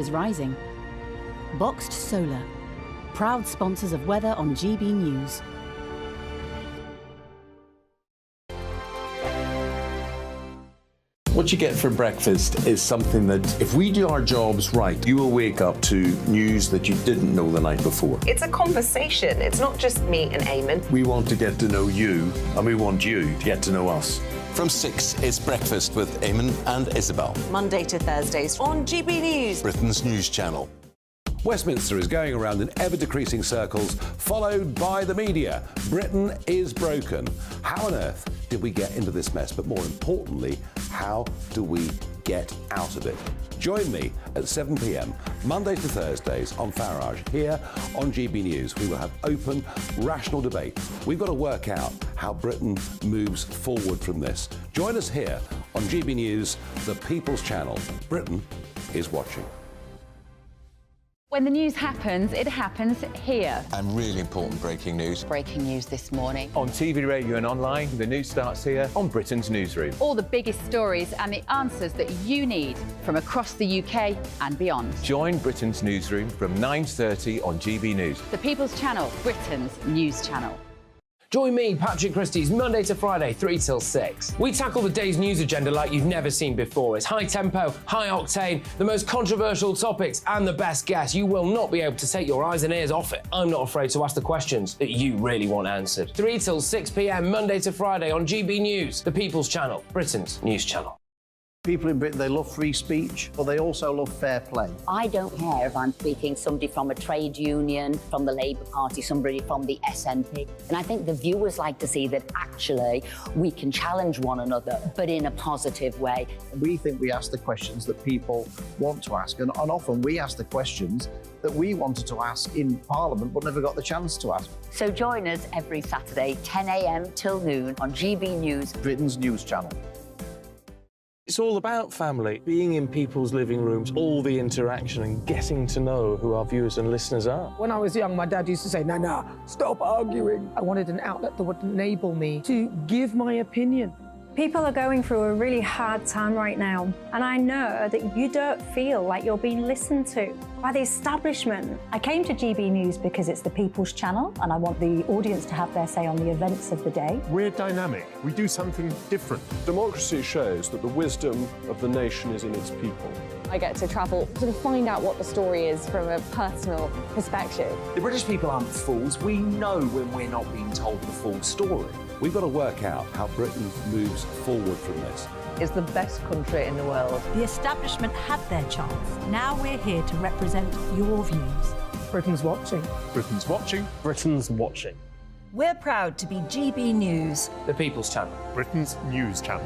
is rising. Boxed Solar, proud sponsors of weather on GB News. What you get for breakfast is something that, if we do our jobs right, you will wake up to news that you didn't know the night before. It's a conversation. It's not just me and Eamon. We want to get to know you, and we want you to get to know us. From 6, it's Breakfast with Eamon and Isabel. Monday to Thursdays on GB News, Britain's news channel. Westminster is going around in ever-decreasing circles, followed by the media. Britain is broken. How on earth did we get into this mess? But more importantly, how do we get out of it? Join me at 7 p.m, Monday to Thursdays on Farage, here on GB News. We will have open, rational debate. We've got to work out how Britain moves forward from this. Join us here on GB News, the People's Channel. Britain is watching. When the news happens, it happens here. And really important breaking news. Breaking news this morning. On TV, radio and online, the news starts here on Britain's Newsroom. All the biggest stories and the answers that you need from across the UK and beyond. Join Britain's Newsroom from 9:30 on GB News. The People's Channel, Britain's news channel. Join me, Patrick Christie's, Monday to Friday, 3 till 6. We tackle the day's news agenda like you've never seen before. It's high tempo, high octane, the most controversial topics and the best guests. You will not be able to take your eyes and ears off it. I'm not afraid to ask the questions that you really want answered. 3 till 6 p.m, Monday to Friday on GB News, the People's Channel, Britain's news channel. People in Britain, they love free speech, but they also love fair play. I don't care if I'm speaking somebody from a trade union, from the Labour Party, somebody from the SNP. And I think the viewers like to see that actually we can challenge one another, but in a positive way. We think we ask the questions that people want to ask, and often we ask the questions that we wanted to ask in Parliament but never got the chance to ask. So join us every Saturday, 10 a.m. till noon on GB News, Britain's news channel. It's all about family, being in people's living rooms, all the interaction and getting to know who our viewers and listeners are. When I was young, my dad used to say, no, stop arguing. I wanted an outlet that would enable me to give my opinion. People are going through a really hard time right now, and I know that you don't feel like you're being listened to by the establishment. I came to GB News because it's the People's Channel, and I want the audience to have their say on the events of the day. We're dynamic. We do something different. Democracy shows that the wisdom of the nation is in its people. I get to travel to find out what the story is from a personal perspective. The British people aren't fools. We know when we're not being told the full story. We've got to work out how Britain moves forward from this. It's the best country in the world. The establishment had their chance. Now we're here to represent your views. Britain's watching. Britain's watching. Britain's watching. We're proud to be GB News, the People's Channel, Britain's news channel.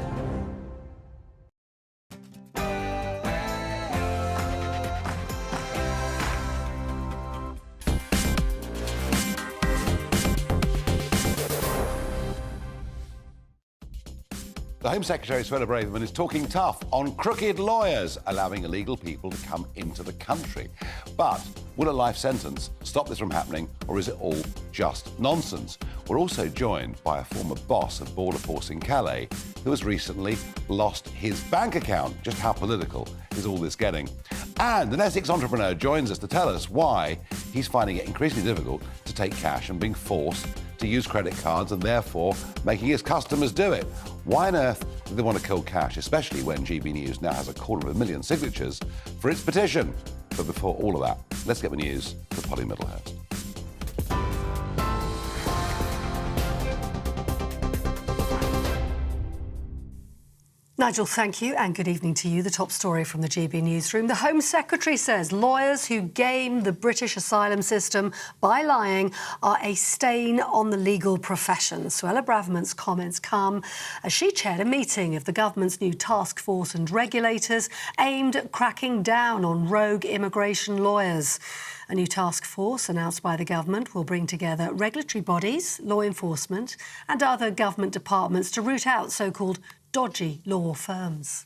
The Home Secretary, Suella Braverman, is talking tough on crooked lawyers allowing illegal people to come into the country. But will a life sentence stop this from happening, or is it all just nonsense? We're also joined by a former boss of Border Force in Calais who has recently lost his bank account. Just how political is all this getting? And an Essex entrepreneur joins us to tell us why he's finding it increasingly difficult to take cash and being forced to use credit cards and therefore making his customers do it. Why on earth do they want to kill cash, especially when GB News now has 250,000 signatures for its petition? But before all of that, let's get the news to Polly Middlehurst. Nigel, thank you, and good evening to you. The top story from the GB Newsroom. The Home Secretary says lawyers who game the British asylum system by lying are a stain on the legal profession. Suella Braverman's comments come as she chaired a meeting of the government's new task force and regulators aimed at cracking down on rogue immigration lawyers. A new task force announced by the government will bring together regulatory bodies, law enforcement and other government departments to root out so-called dodgy law firms.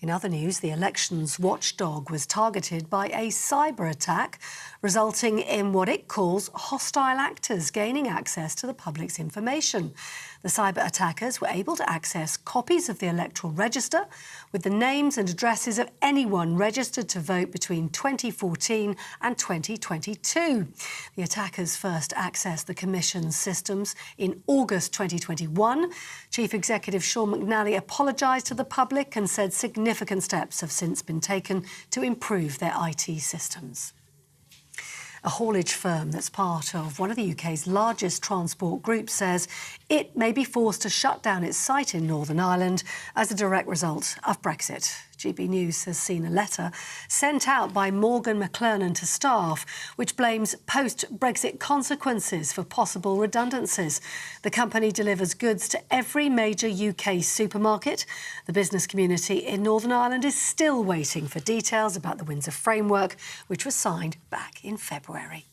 In other news, the elections watchdog was targeted by a cyber attack, resulting in what it calls hostile actors gaining access to the public's information. The cyber attackers were able to access copies of the electoral register with the names and addresses of anyone registered to vote between 2014 and 2022. The attackers first accessed the Commission's systems in August 2021. Chief Executive Sean McNally apologised to the public and said significant steps have since been taken to improve their IT systems. A haulage firm that's part of one of the UK's largest transport groups says it may be forced to shut down its site in Northern Ireland as a direct result of Brexit. GB News has seen a letter sent out by Morgan McLernan to staff, which blames post-Brexit consequences for possible redundancies. The company delivers goods to every major UK supermarket. The business community in Northern Ireland is still waiting for details about the Windsor framework, which was signed back in February.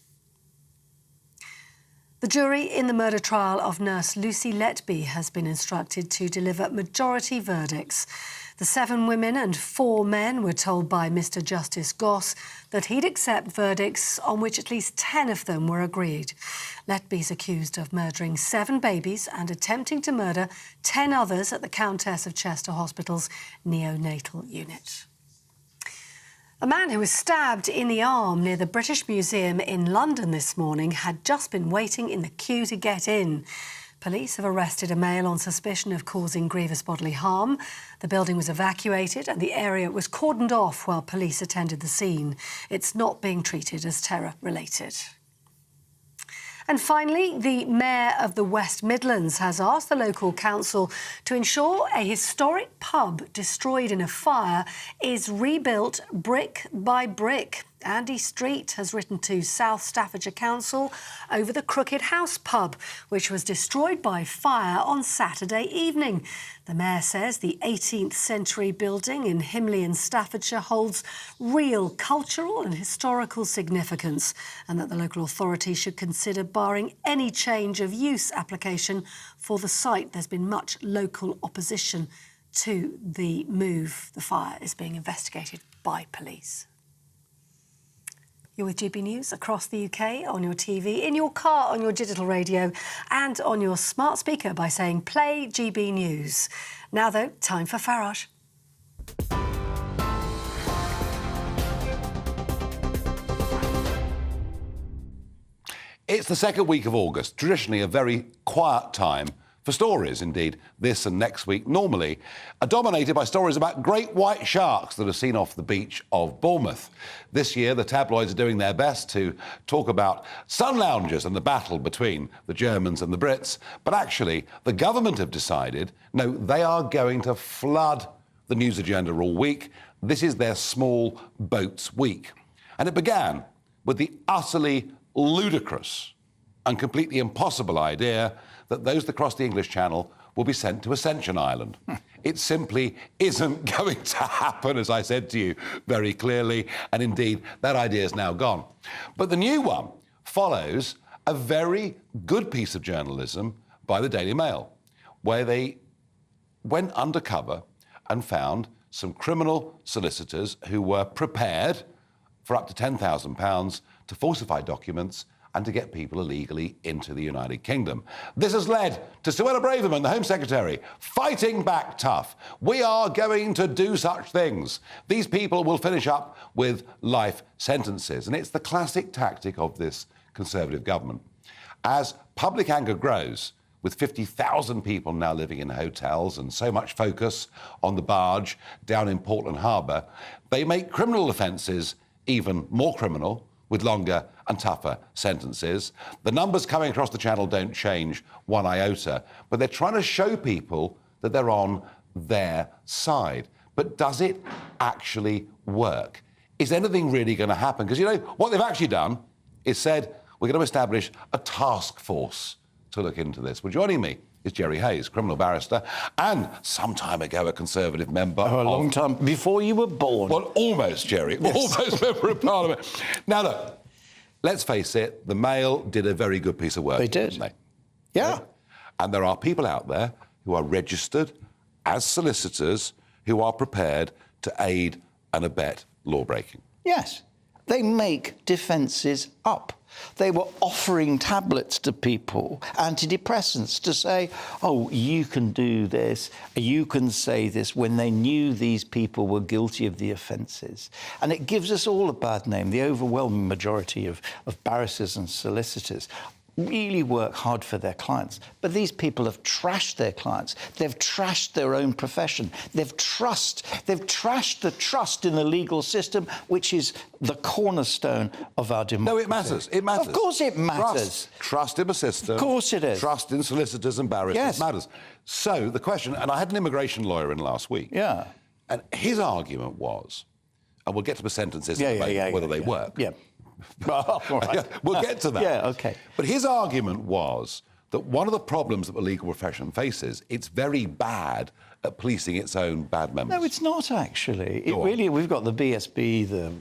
The jury in the murder trial of nurse Lucy Letby has been instructed to deliver majority verdicts. The 7 women and 4 men were told by Mr Justice Goss that he'd accept verdicts on which at least 10 of them were agreed. Letby's accused of murdering 7 babies and attempting to murder 10 others at the Countess of Chester Hospital's neonatal unit. A man who was stabbed in the arm near the British Museum in London this morning had just been waiting in the queue to get in. Police have arrested a male on suspicion of causing grievous bodily harm. The building was evacuated and the area was cordoned off while police attended the scene. It's not being treated as terror-related. And finally, the Mayor of the West Midlands has asked the local council to ensure a historic pub destroyed in a fire is rebuilt brick by brick. Andy Street has written to South Staffordshire Council over the Crooked House pub, which was destroyed by fire on Saturday evening. The Mayor says the 18th century building in Himley in Staffordshire holds real cultural and historical significance, and that the local authority should consider barring any change of use application for the site. There's been much local opposition to the move. The fire is being investigated by police. You're with GB News across the UK, on your TV, in your car, on your digital radio and on your smart speaker by saying play GB News. Now, though, time for Farage. It's the second week of August, traditionally a very quiet time for stories. Indeed, this and next week normally are dominated by stories about great white sharks that are seen off the beach of Bournemouth. This year, the tabloids are doing their best to talk about sun loungers and the battle between the Germans and the Brits. But actually, the government have decided, no, they are going to flood the news agenda all week. This is their Small Boats Week. And it began with the utterly ludicrous and completely impossible idea that those that cross the English Channel will be sent to Ascension Island. It simply isn't going to happen, as I said to you very clearly, and indeed, that idea is now gone. But the new one follows a very good piece of journalism by the Daily Mail, where they went undercover and found some criminal solicitors who were prepared for up to £10,000 to falsify documents and to get people illegally into the United Kingdom. This has led to Suella Braverman, the Home Secretary, fighting back tough. We are going to do such things. These people will finish up with life sentences. And it's the classic tactic of this Conservative government. As public anger grows, with 50,000 people now living in hotels and so much focus on the barge down in Portland Harbour, they make criminal offences even more criminal, with longer and tougher sentences. The numbers coming across the channel don't change one iota, but they're trying to show people that they're on their side. But does it actually work? Is anything really going to happen? Because, you know, what they've actually done is said, we're going to establish a task force to look into this. Well, joining me is Jerry Hayes, criminal barrister, and some time ago a Conservative member. Oh, a long time before you were born. Well, almost, Jerry. Yes. Almost member of Parliament. Now, look, let's face it, the Mail did a very good piece of work. They did. Didn't they? Yeah. And there are people out there who are registered as solicitors who are prepared to aid and abet law-breaking. Yes. They make defences up. They were offering tablets to people, antidepressants, to say, oh, you can do this, you can say this, when they knew these people were guilty of the offences. And it gives us all a bad name. The overwhelming majority of barristers and solicitors really work hard for their clients. But these people have trashed their clients. They've trashed their own profession. They've trashed the trust in the legal system, which is the cornerstone of our democracy. No, it matters. It matters. Of course it matters. Trust in the system. Of course it is. Trust in solicitors and barristers matters. So the question, and I had an immigration lawyer in last week. Yeah. And his argument was, and we'll get to the sentences, whether they work. Yeah. All right. We'll get to that. Yeah, OK. But his argument was that one of the problems that the legal profession faces, it's very bad at policing its own bad members. No, it's not, actually. We've got the BSB, the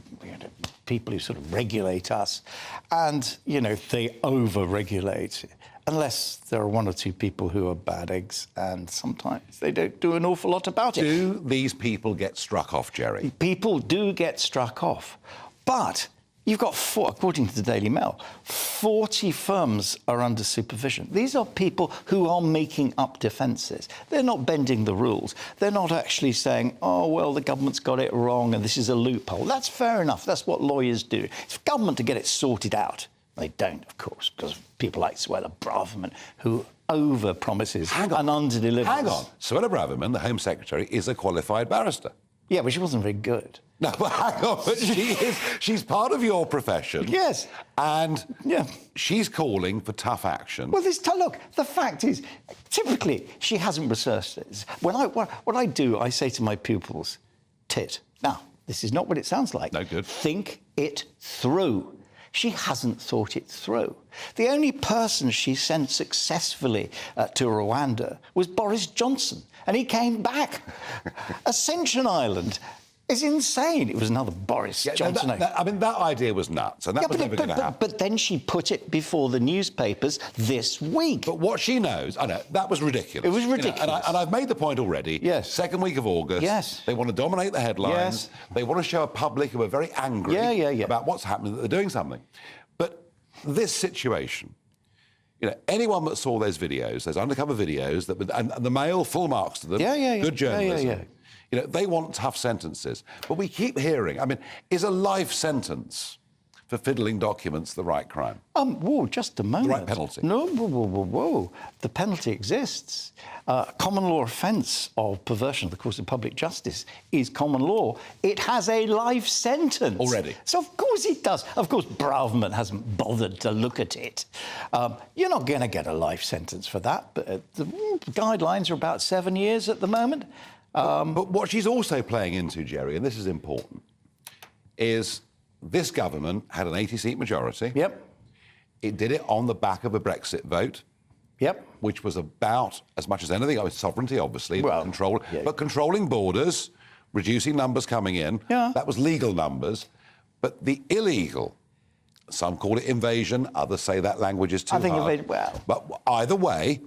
people who sort of regulate us, and, they over-regulate, unless there are one or two people who are bad eggs, and sometimes they don't do an awful lot about it. Do these people get struck off, Jerry? People do get struck off, but you've got, according to the Daily Mail, 40 firms are under supervision. These are people who are making up defences. They're not bending the rules. They're not actually saying, oh, well, the government's got it wrong and this is a loophole. That's fair enough. That's what lawyers do. It's for government to get it sorted out. They don't, of course, because people like Suella Braverman, who over-promises and under-delivers. Hang on. Suella Braverman, the Home Secretary, is a qualified barrister. Yeah, but she wasn't very good. No, but hang on. But she's part of your profession. Yes. And she's calling for tough action. Well, look, the fact is, typically, she hasn't researched this. What I do, I say to my pupils, tit. Now, this is not what it sounds like. No good. Think it through. She hasn't thought it through. The only person she sent successfully to Rwanda was Boris Johnson, and he came back. Ascension Island is insane. It was another Boris Johnson. That idea was nuts, and that was never going to happen. But then she put it before the newspapers this week. But what she knows, I know, that was ridiculous. It was ridiculous. And I've made the point already. Yes. Second week of August. Yes. They want to dominate the headlines. Yes. They want to show a public who are very angry about what's happening, that they're doing something. But this situation, anyone that saw those videos, those undercover videos, and the Mail, full marks to them, good journalism. They want tough sentences. But we keep hearing, is a life sentence for fiddling documents the right crime? Whoa, just a moment. The right penalty? No, whoa. The penalty exists. Common law offence of perversion of the course of public justice is common law. It has a life sentence. Already? So, of course it does. Of course, Braverman hasn't bothered to look at it. You're not going to get a life sentence for that, but the guidelines are about 7 years at the moment. But what she's also playing into, Jerry, and this is important, is this government had an 80-seat majority. Yep. It did it on the back of a Brexit vote. Yep. Which was about, as much as anything, sovereignty, obviously, but controlling borders, reducing numbers coming in. Yeah. That was legal numbers. But the illegal, some call it invasion, others say that language is too hard. But either way,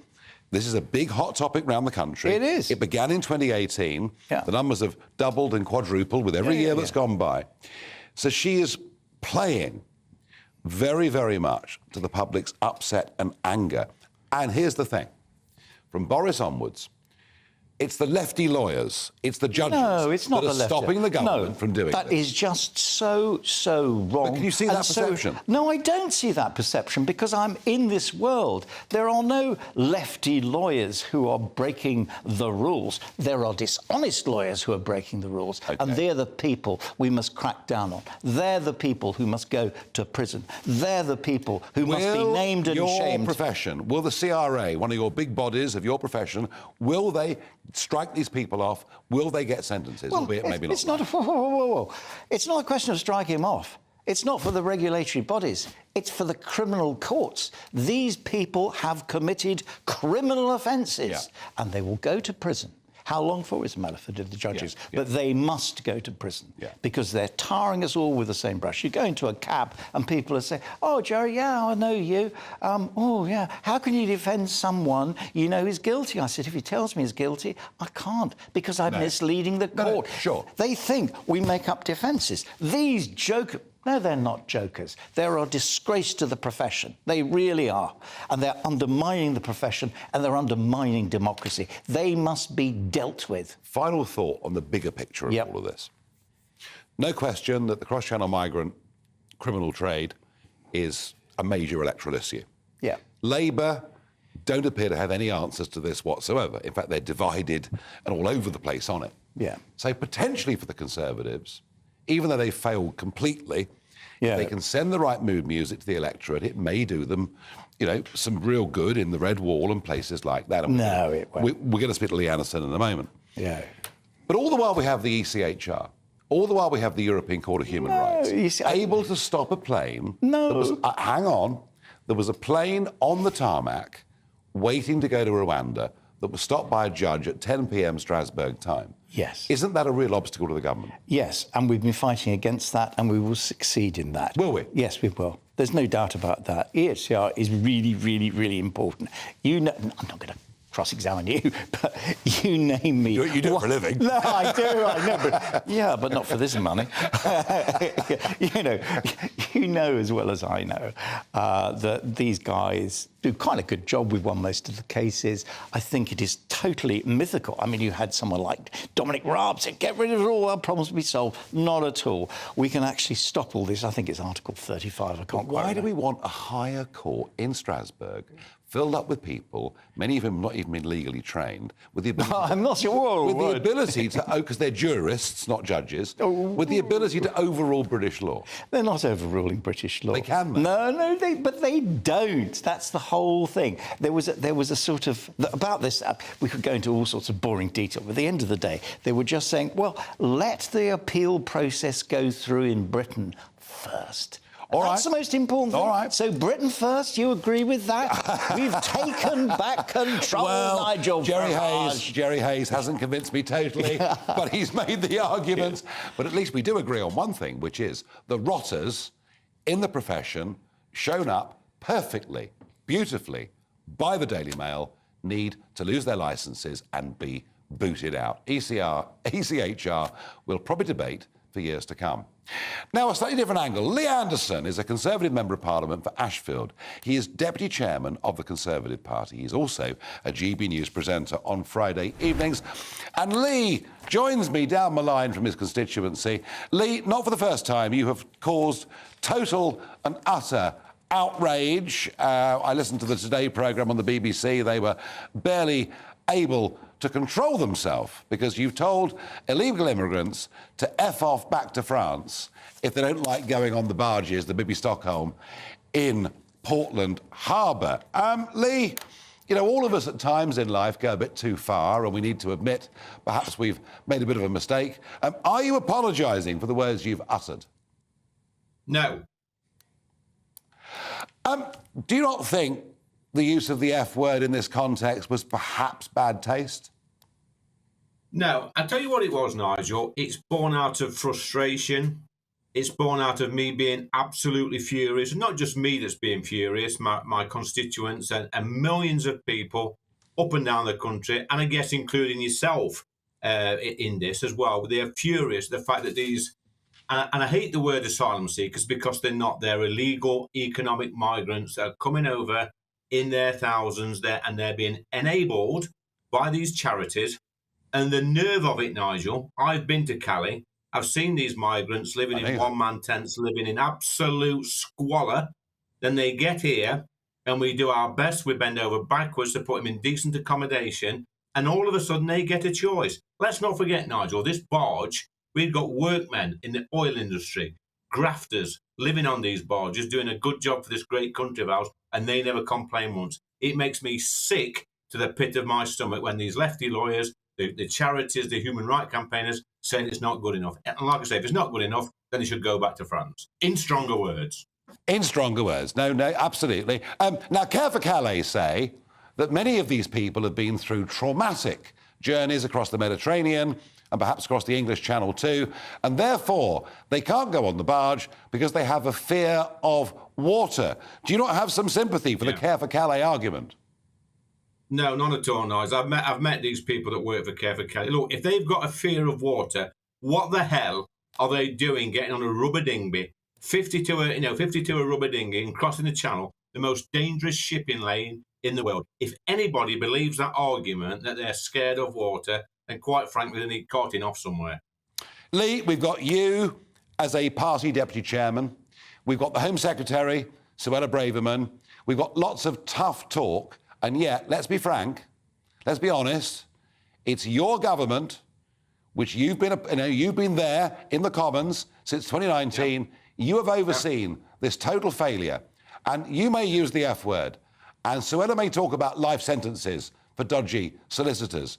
this is a big hot topic around the country. It is. It began in 2018. Yeah. The numbers have doubled and quadrupled with every year that's gone by. So she is playing very, very much to the public's upset and anger. And here's the thing. From Boris onwards, it's the lefty lawyers, it's the judges that are stopping the government from doing that this. is just so wrong. But can you see that perception? No, I don't see that perception because I'm in this world. There are no lefty lawyers who are breaking the rules. There are dishonest lawyers who are breaking the rules, and they're the people we must crack down on. They're the people who must go to prison. They're the people who must be named and shamed. Your profession, will the CRA, one of your big bodies of your profession, will they strike these people off? Will they get sentences? Well, albeit maybe not. It's not. Whoa. It's not a question of striking them off. It's not for the regulatory bodies. It's for the criminal courts. These people have committed criminal offences, and they will go to prison. How long for is a matter for the judges, but they must go to prison because they're tarring us all with the same brush. You go into a cab and people are saying, "Oh, Jerry, I know you. How can you defend someone you know is guilty?" I said, "If he tells me he's guilty, I can't because I'm misleading the court." Sure. They think we make up defences. These No, they're not jokers. They're a disgrace to the profession. They really are. And they're undermining the profession and they're undermining democracy. They must be dealt with. Final thought on the bigger picture of all of this. No question that the cross-channel migrant criminal trade is a major electoral issue. Yeah. Labour don't appear to have any answers to this whatsoever. In fact, they're divided and all over the place on it. Yeah. So potentially for the Conservatives, even though they failed completely, if they can send the right mood music to the electorate, it may do them, you know, some real good in the Red Wall and places like that. And No, it won't. We're going to speak to Lee Anderson in a moment. Yeah. But all the while we have the ECHR, all the while we have the European Court of Human Rights, able to stop a plane. No. That was, hang on. There was a plane on the tarmac waiting to go to Rwanda that was stopped by a judge at 10 p.m. Strasbourg time. Yes. Isn't that a real obstacle to the government? Yes, and we've been fighting against that and we will succeed in that. Will we? Yes, we will. There's no doubt about that. EHCR is really, really, really important. You know, I'm not going to cross-examine you, but you name me. You do it for a living. No, I do, I know, but not for this money. you know as well as I know that these guys do quite a good job. We've won most of the cases. I think it is totally mythical. I mean, you had someone like Dominic Raab say, get rid of it all, our problems will be solved. Not at all. We can actually stop all this. I think it's Article 35. I can't Why do we want a higher court in Strasbourg filled up with people, many of them not even been legally trained, with the ability I'm not sure. With the ability to, because they're jurists, not judges, with the ability to overrule British law. They're not overruling British law. They can. No, but they don't. That's the whole thing. There was a sort of about this. We could go into all sorts of boring detail. But at the end of the day, they were just saying, well, let the appeal process go through in Britain first. That's the most important thing. All right. So Britain first, you agree with that? We've taken back control, Nigel Farage. Jerry Hayes hasn't convinced me totally, but he's made the arguments. But at least we do agree on one thing, which is the rotters in the profession, shown up perfectly, beautifully by the Daily Mail, need to lose their licences and be booted out. ECHR will probably debate for years to come. Now, a slightly different angle. Lee Anderson is a Conservative Member of Parliament for Ashfield. He is Deputy Chairman of the Conservative Party. He's also a GB News presenter on Friday evenings. And Lee joins me down the line from his constituency. Lee, not for the first time, you have caused total and utter outrage. I listened to the Today programme on the BBC. They were barely able to control themselves because you've told illegal immigrants to F off back to France if they don't like going on the barges, the Bibi Stockholm, in Portland Harbour. Lee, you know, all of us at times in life go a bit too far and we need to admit perhaps we've made a bit of a mistake. Are you apologising for the words you've uttered? No. Do you not think the use of the F word in this context was perhaps bad taste? No, I'll tell you what it was, Nigel. It's born out of frustration. It's born out of me being absolutely furious. Not just me that's being furious, my constituents and millions of people up and down the country, and I guess including yourself in this as well. They're furious, the fact that these, and I hate the word asylum seekers because they're not. They're illegal economic migrants that are coming over in their thousands there, and they're being enabled by these charities. And the nerve of it, Nigel, I've been to Calais. I've seen these migrants living in one-man tents, living in absolute squalor. Then they get here and we do our best. We bend over backwards to put them in decent accommodation. And all of a sudden they get a choice. Let's not forget, Nigel, this barge, we've got workmen in the oil industry, grafters living on these barges, doing a good job for this great country of ours, and they never complain once. It makes me sick to the pit of my stomach when these lefty lawyers, the charities, the human rights campaigners saying it's not good enough. And like I say, if it's not good enough, then it should go back to France. In stronger words. In stronger words. No, absolutely. Now, Care for Calais say that many of these people have been through traumatic journeys across the Mediterranean and perhaps across the English Channel too, and therefore they can't go on the barge because they have a fear of water. Do you not have some sympathy for the Care for Calais argument? No, not at all, Nice. I've met these people that work for Care for Calais. Look, if they've got a fear of water, what the hell are they doing getting on a rubber dinghy 52 a rubber dinghy and crossing the channel, the most dangerous shipping lane in the world. If anybody believes that argument that they're scared of water, then quite frankly, they need carting off somewhere. Lee, we've got you as a party deputy chairman. We've got the Home Secretary, Suella Braverman. We've got lots of tough talk. And yet, let's be frank, let's be honest, it's your government, which you've been there in the Commons since 2019. Yep. You have overseen this total failure. And you may use the F word. And Suella may talk about life sentences for dodgy solicitors.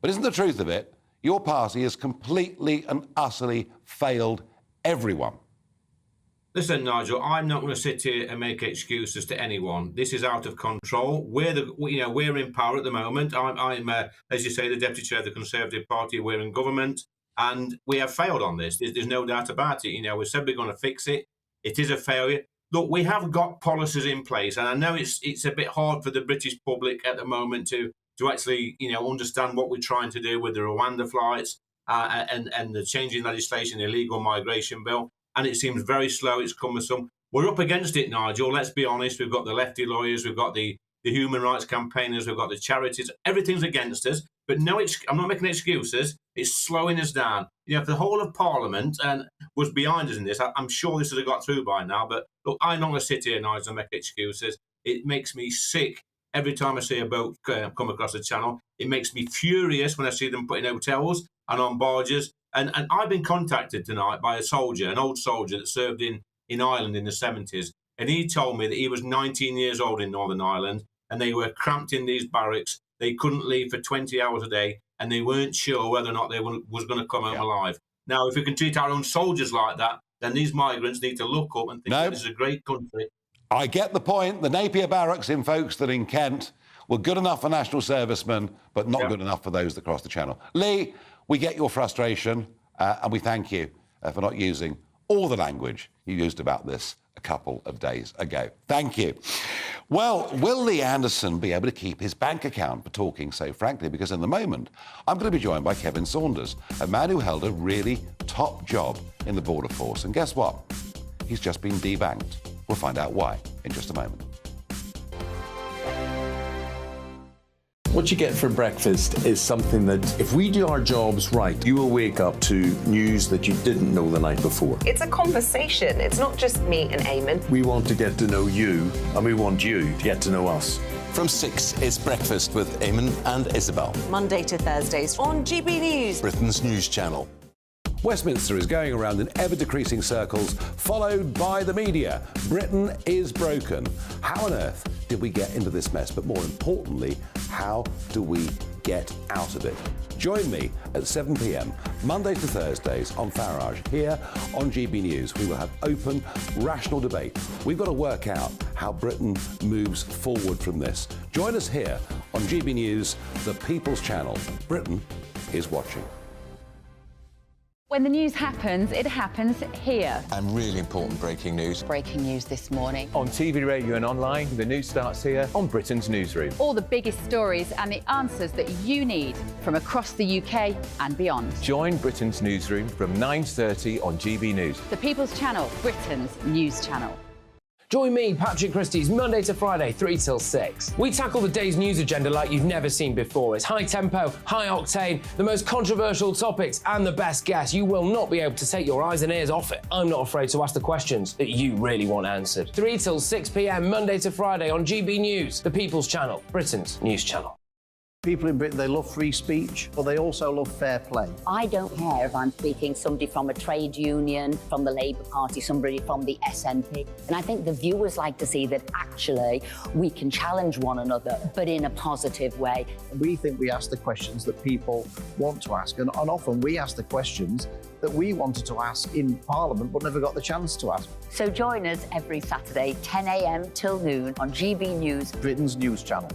But isn't the truth of it, your party has completely and utterly failed everyone? Listen, Nigel, I'm not going to sit here and make excuses to anyone. This is out of control. We're in power at the moment. I'm as you say, the deputy chair of the Conservative Party. We're in government, and we have failed on this. There's no doubt about it. We said we're going to fix it. It is a failure. Look, we have got policies in place, and I know it's a bit hard for the British public at the moment to actually understand what we're trying to do with the Rwanda flights and the changing legislation, the illegal migration bill. And it seems very slow, it's cumbersome. We're up against it, Nigel, let's be honest. We've got the lefty lawyers, we've got the human rights campaigners, we've got the charities, everything's against us. But no, I'm not making excuses, it's slowing us down. If the whole of Parliament was behind us in this, I'm sure this would have got through by now. But look, I'm not going to sit here, Nigel, and make excuses. It makes me sick every time I see a boat come across the channel. It makes me furious when I see them put in hotels and on barges. And I've been contacted tonight by a soldier, an old soldier that served in Ireland in the 70s. And he told me that he was 19 years old in Northern Ireland and they were cramped in these barracks. They couldn't leave for 20 hours a day and they weren't sure whether or not they was going to come home alive. Now, if we can treat our own soldiers like that, then these migrants need to look up and think that this is a great country. I get the point. The Napier barracks in Folkestone in Kent were good enough for national servicemen, but not good enough for those that cross the channel. Lee, we get your frustration, and we thank you for not using all the language you used about this a couple of days ago. Thank you. Well, will Lee Anderson be able to keep his bank account for talking so frankly? Because in the moment, I'm going to be joined by Kevin Saunders, a man who held a really top job in the Border Force. And guess what? He's just been debanked. We'll find out why in just a moment. What you get for breakfast is something that, if we do our jobs right, you will wake up to news that you didn't know the night before. It's a conversation. It's not just me and Eamon. We want to get to know you, and we want you to get to know us. From 6 is Breakfast with Eamon and Isabel. Monday to Thursdays on GB News, Britain's news channel. Westminster is going around in ever-decreasing circles, followed by the media. Britain is broken. How on earth did we get into this mess? But more importantly, how do we get out of it? Join me at 7 p.m, Monday to Thursdays on Farage, here on GB News. We will have open, rational debate. We've got to work out how Britain moves forward from this. Join us here on GB News, the People's Channel. Britain is watching. When the news happens, it happens here. And really important breaking news. Breaking news this morning. On TV, radio and online, the news starts here on Britain's newsroom. All the biggest stories and the answers that you need from across the UK and beyond. Join Britain's newsroom from 9:30 on GB News. The People's Channel, Britain's news channel. Join me, Patrick Christie's, Monday to Friday, 3 till 6. We tackle the day's news agenda like you've never seen before. It's high tempo, high octane, the most controversial topics and the best guests. You will not be able to take your eyes and ears off it. I'm not afraid to ask the questions that you really want answered. 3 till 6 p.m, Monday to Friday on GB News, the People's Channel, Britain's news channel. People in Britain, they love free speech, but they also love fair play. I don't care if I'm speaking somebody from a trade union, from the Labour Party, somebody from the SNP. And I think the viewers like to see that actually we can challenge one another, but in a positive way. We think we ask the questions that people want to ask, and often we ask the questions that we wanted to ask in Parliament but never got the chance to ask. So join us every Saturday, 10 a.m. till noon on GB News, Britain's news channel.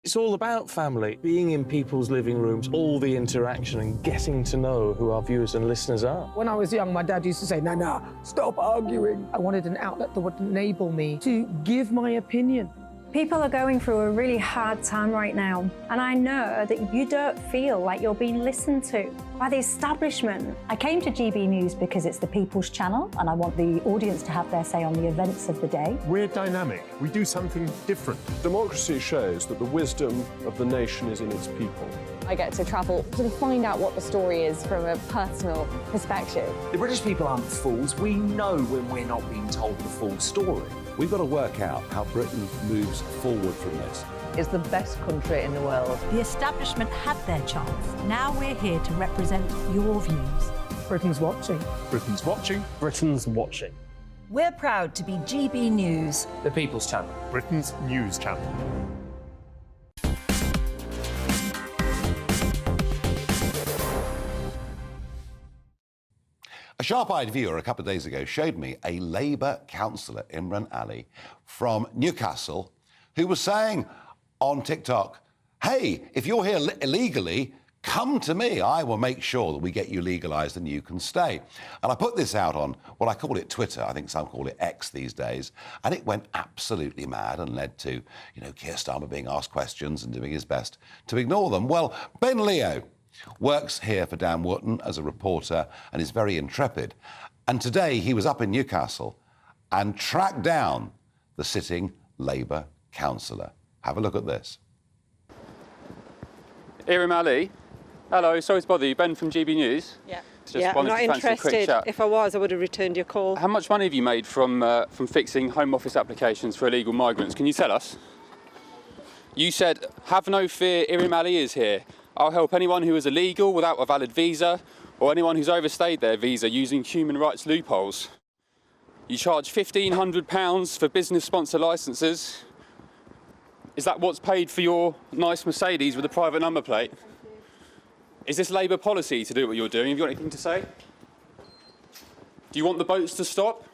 It's all about family, being in people's living rooms, all the interaction and getting to know who our viewers and listeners are. When I was young, my dad used to say, no, stop arguing. I wanted an outlet that would enable me to give my opinion. People are going through a really hard time right now, and I know that you don't feel like you're being listened to by the establishment. I came to GB News because it's the People's Channel, and I want the audience to have their say on the events of the day. We're dynamic. We do something different. Democracy shows that the wisdom of the nation is in its people. I get to travel to find out what the story is from a personal perspective. The British people aren't fools. We know when we're not being told the full story. We've got to work out how Britain moves forward from this. It's the best country in the world. The establishment had their chance. Now we're here to represent your views. Britain's watching. Britain's watching. Britain's watching. We're proud to be GB News. The People's Channel. Britain's news channel. A sharp-eyed viewer a couple of days ago showed me a Labour councillor, Imran Ali, from Newcastle, who was saying on TikTok, hey, if you're here illegally, come to me. I will make sure that we get you legalised and you can stay. And I put this out on, well, I call it Twitter. I think some call it X these days. And it went absolutely mad and led to, Keir Starmer being asked questions and doing his best to ignore them. Well, Ben Leo works here for Dan Wootton as a reporter and is very intrepid. And today he was up in Newcastle and tracked down the sitting Labour councillor. Have a look at this. Imran Ali. Hello, sorry to bother you. Ben from GB News. Yeah. I'm not interested. If I was, I would have returned your call. How much money have you made from fixing Home Office applications for illegal migrants? Can you tell us? You said, have no fear, Imran Ali is here. I'll help anyone who is illegal without a valid visa or anyone who's overstayed their visa using human rights loopholes. You charge £1,500 for business sponsor licences. Is that what's paid for your nice Mercedes with a private number plate? Is this Labour policy to do what you're doing? Have you got anything to say? Do you want the boats to stop?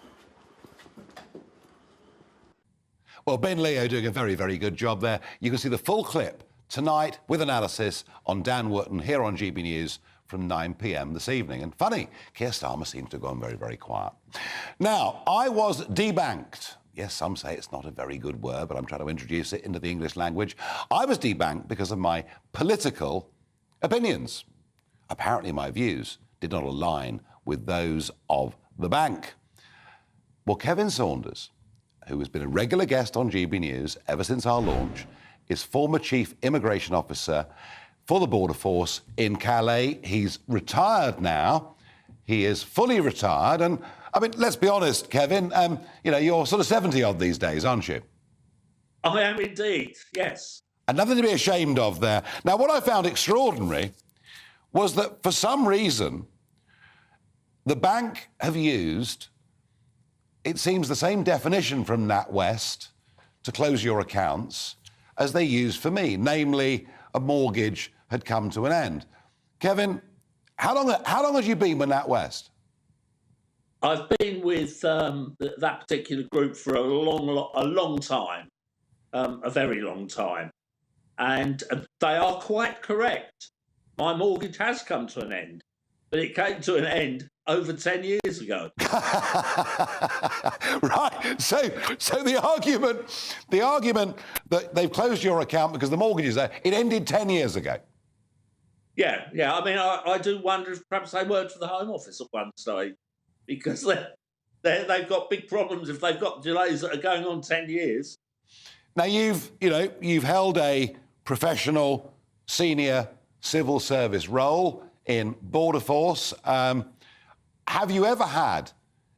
Well, Ben Leo doing a very, very good job there. You can see the full clip tonight with analysis on Dan Wootton here on GB News from 9 p.m. this evening. And funny, Keir Starmer seems to have gone very, very quiet. Now, I was debanked. Yes, some say it's not a very good word, but I'm trying to introduce it into the English language. I was debanked because of my political opinions. Apparently my views did not align with those of the bank. Well, Kevin Saunders, who has been a regular guest on GB News ever since our launch, is former Chief Immigration Officer for the Border Force in Calais. He's retired now. He is fully retired. And, I mean, let's be honest, Kevin, you're sort of 70-odd these days, aren't you? I am indeed, yes. And nothing to be ashamed of there. Now, what I found extraordinary was that for some reason, the bank have used, it seems, the same definition from NatWest to close your accounts as they used for me, namely a mortgage had come to an end. Kevin, how long have you been with NatWest? I've been with that particular group for a long time, a very long time. And they are quite correct. My mortgage has come to an end, but it came to an end over 10 years ago. Right. So the argument that they've closed your account because the mortgage is there, it ended 10 years ago. Yeah. I mean, I do wonder if perhaps they worked for the Home Office at one stage, because they've got big problems if they've got delays that are going on 10 years. Now you've held a professional senior civil service role in Border Force. Have you ever had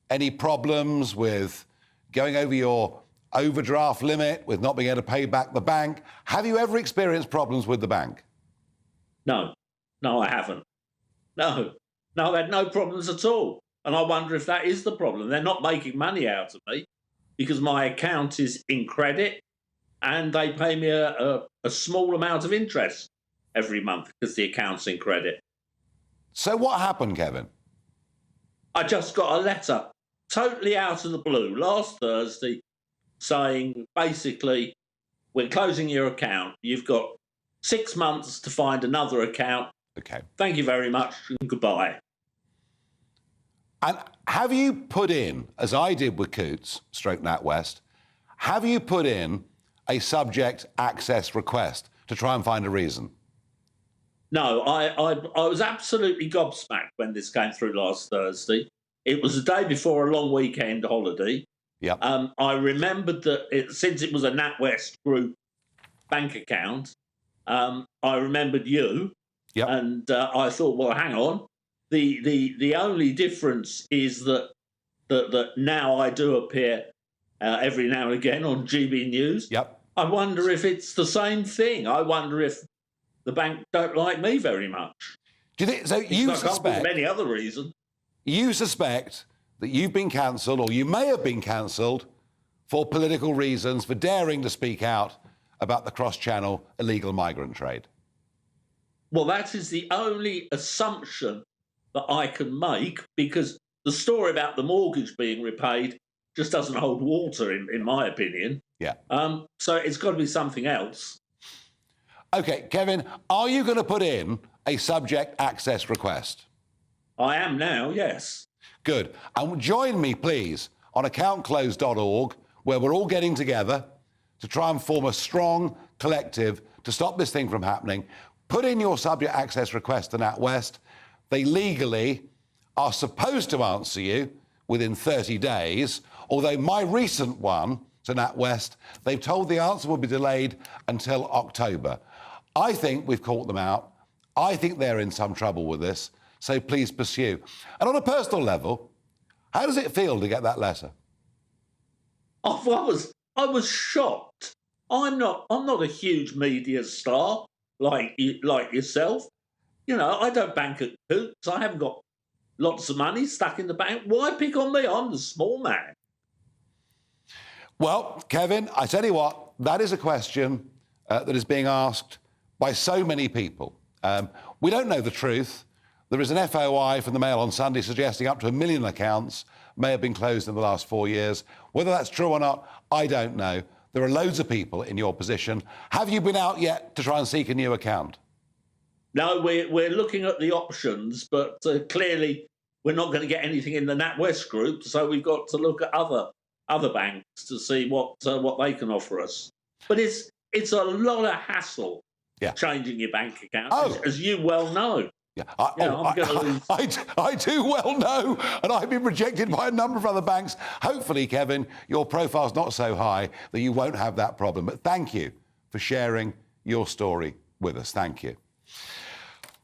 any problems with going over your overdraft limit, with not being able to pay back the bank? Have you ever experienced problems with the bank? No, I haven't. No, I've had no problems at all. And I wonder if that is the problem. They're not making money out of me because my account is in credit and they pay me a small amount of interest every month because the account's in credit. So what happened, Kevin? I just got a letter totally out of the blue last Thursday saying, basically, we're closing your account. You've got 6 months to find another account. Okay. Thank you very much and goodbye. And have you put in, as I did with Coots, / NatWest, have you put in a subject access request to try and find a reason? No, I was absolutely gobsmacked when this came through last Thursday. It was the day before a long weekend holiday. Yep. I remembered that since it was a NatWest Group bank account, I remembered you. Yep. And I thought, well, hang on. The only difference is that now I do appear every now and again on GB News. Yep. I wonder if it's the same thing. I wonder if the bank don't like me very much. Do you think so? You suspect any other reason? You suspect that you've been cancelled, or you may have been cancelled for political reasons, for daring to speak out about the cross-channel illegal migrant trade. Well, that is the only assumption that I can make, because the story about the mortgage being repaid just doesn't hold water, in my opinion. Yeah. So it's got to be something else. OK, Kevin, are you going to put in a subject access request? I am now, yes. Good. And join me, please, on accountclose.org, where we're all getting together to try and form a strong collective to stop this thing from happening. Put in your subject access request to NatWest. They legally are supposed to answer you within 30 days, although my recent one to NatWest, they've told the answer will be delayed until October. I think we've caught them out. I think they're in some trouble with this, so please pursue. And on a personal level, how does it feel to get that letter? Oh, I was shocked. I'm not a huge media star like yourself. You know, I don't bank at Coots. I haven't got lots of money stuck in the bank. Why pick on me? I'm the small man. Well, Kevin, I tell you what, that is a question that is being asked by so many people. We don't know the truth. There is an FOI from the Mail on Sunday suggesting up to 1 million accounts may have been closed in the last 4 years. Whether that's true or not, I don't know. There are loads of people in your position. Have you been out yet to try and seek a new account? No, we're looking at the options, but clearly we're not going to get anything in the NatWest Group, so we've got to look at other banks to see what they can offer us. But it's a lot of hassle changing your bank account, as you well know. Yeah, I do well know, and I've been rejected by a number of other banks. Hopefully, Kevin, your profile's not so high that you won't have that problem. But thank you for sharing your story with us. Thank you.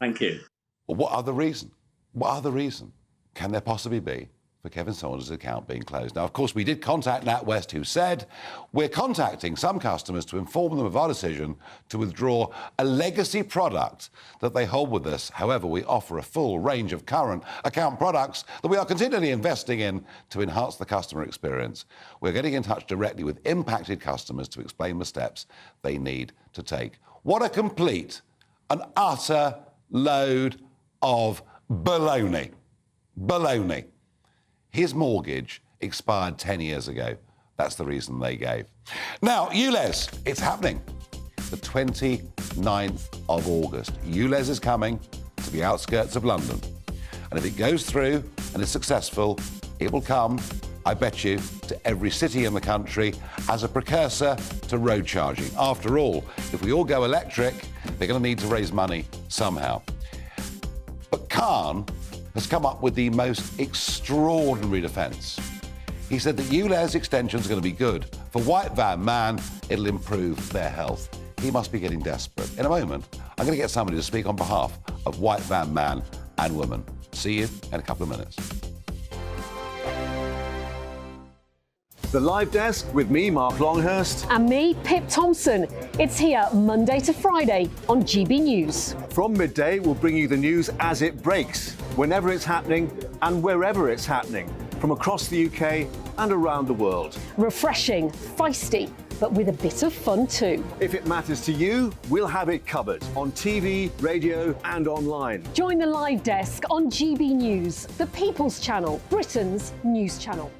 Thank you. Well, what other reason? What other reason can there possibly be for Kevin Saunders' account being closed? Now, of course, we did contact NatWest, who said we're contacting some customers to inform them of our decision to withdraw a legacy product that they hold with us. However, we offer a full range of current account products that we are continually investing in to enhance the customer experience. We're getting in touch directly with impacted customers to explain the steps they need to take. What a complete and utter load of baloney. Baloney. His mortgage expired 10 years ago. That's the reason they gave. Now, ULEZ, it's happening. The 29th of August. ULEZ is coming to the outskirts of London. And if it goes through and is successful, it will come, I bet you, to every city in the country as a precursor to road charging. After all, if we all go electric, they're going to need to raise money somehow. But Khan has come up with the most extraordinary defence. He said that ULEZ extension is going to be good. For white van man, it'll improve their health. He must be getting desperate. In a moment, I'm going to get somebody to speak on behalf of white van man and woman. See you in a couple of minutes. The Live Desk with me, Mark Longhurst. And me, Pip Thompson. It's here Monday to Friday on GB News. From midday, we'll bring you the news as it breaks, whenever it's happening and wherever it's happening, from across the UK and around the world. Refreshing, feisty, but with a bit of fun too. If it matters to you, we'll have it covered on TV, radio and online. Join the Live Desk on GB News, the People's Channel, Britain's news channel.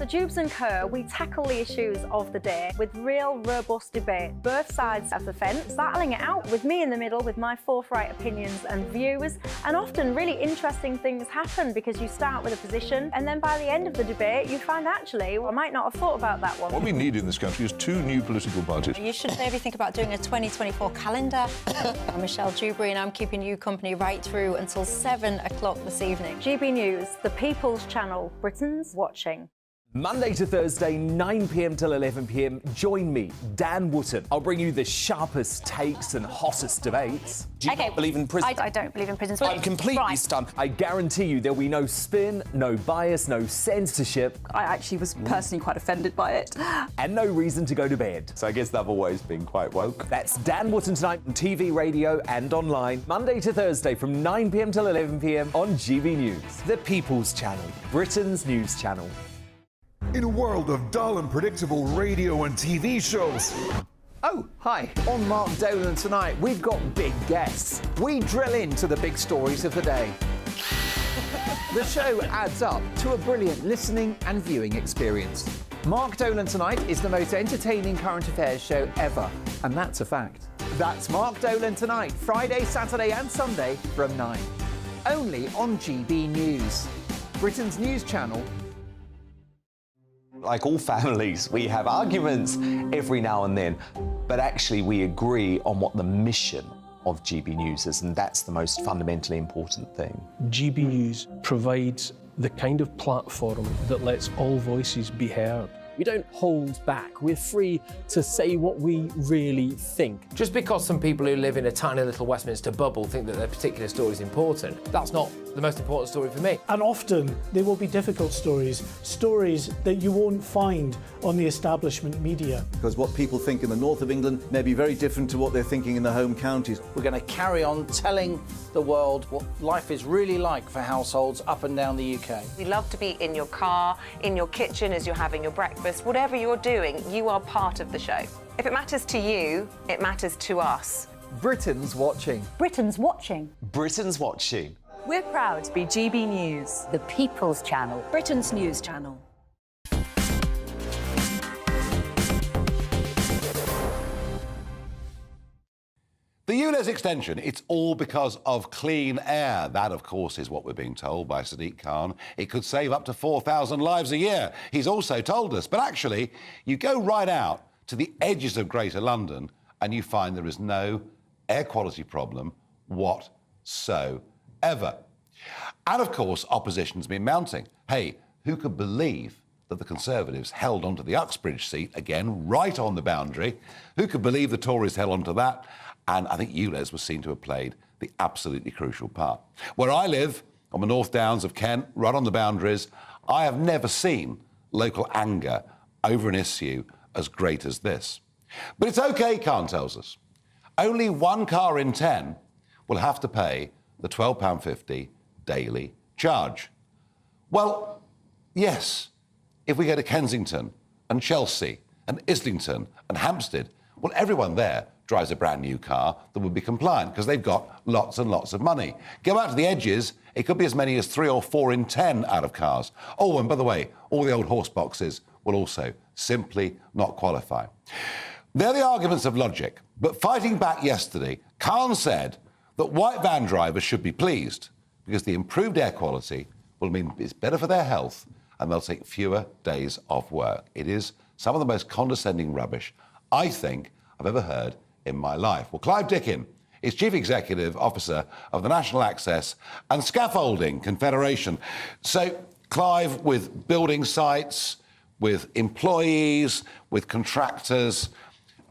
the Jubes & Co, we tackle the issues of the day with real, robust debate. Both sides of the fence, battling it out with me in the middle with my forthright opinions and views. And often really interesting things happen because you start with a position and then by the end of the debate you find actually, well, I might not have thought about that one. What we need in this country is 2 new political parties. You should maybe think about doing a 2024 calendar. I'm Michelle Dewberry and I'm keeping you company right through until 7 o'clock this evening. GB News, the People's Channel, Britain's watching. Monday to Thursday, 9 p.m. till 11 p.m. Join me, Dan Wootton. I'll bring you the sharpest takes and hottest debates. Do you not believe in prisons? I don't believe in prisons. I'm completely stunned. I guarantee you there'll be no spin, no bias, no censorship. I actually was personally quite offended by it. And no reason to go to bed. So I guess they've always been quite woke. That's Dan Wootton tonight on TV, radio and online. Monday to Thursday from 9 p.m. till 11 p.m. on GB News. The People's Channel, Britain's news channel. In a world of dull and predictable radio and TV shows. Oh, hi. On Mark Dolan tonight, we've got big guests. We drill into the big stories of the day. The show adds up to a brilliant listening and viewing experience. Mark Dolan Tonight is the most entertaining current affairs show ever, and that's a fact. That's Mark Dolan Tonight, Friday, Saturday and Sunday from 9. Only on GB News, Britain's news channel. Like all families, we have arguments every now and then, but actually we agree on what the mission of GB News is, and that's the most fundamentally important thing. GB News provides the kind of platform that lets all voices be heard. We don't hold back. We're free to say what we really think. Just because some people who live in a tiny little Westminster bubble think that their particular story is important, that's not the most important story for me. And often there will be difficult stories, stories that you won't find on the establishment media. Because what people think in the north of England may be very different to what they're thinking in the home counties. We're going to carry on telling the world what life is really like for households up and down the UK. We love to be in your car, in your kitchen as you're having your breakfast. Whatever you're doing, you are part of the show. If it matters to you, it matters to us. Britain's watching. Britain's watching. Britain's watching. We're proud to be GB News, the People's Channel, Britain's news channel. The ULEZ extension, it's all because of clean air. That, of course, is what we're being told by Sadiq Khan. It could save up to 4,000 lives a year. He's also told us. But actually, you go right out to the edges of Greater London and you find there is no air quality problem whatsoever. And, of course, opposition's been mounting. Hey, who could believe that the Conservatives held onto the Uxbridge seat, again, right on the boundary? Who could believe the Tories held onto that? And I think ULEZ was seen to have played the absolutely crucial part. Where I live, on the North Downs of Kent, right on the boundaries, I have never seen local anger over an issue as great as this. But it's OK, Khan tells us. Only 1 car in 10 will have to pay the £12.50 daily charge. Well, yes, if we go to Kensington and Chelsea and Islington and Hampstead, well, everyone there drives a brand new car that would be compliant because they've got lots and lots of money. Go out to the edges, it could be as many as 3 or 4 in 10 out of cars. Oh, and by the way, all the old horse boxes will also simply not qualify. They're the arguments of logic, but fighting back yesterday, Khan said that white van drivers should be pleased because the improved air quality will mean it's better for their health and they'll take fewer days off work. It is some of the most condescending rubbish I think I've ever heard in my life. Well, Clive Dickin is Chief Executive Officer of the National Access and Scaffolding Confederation. So, Clive, with building sites, with employees, with contractors,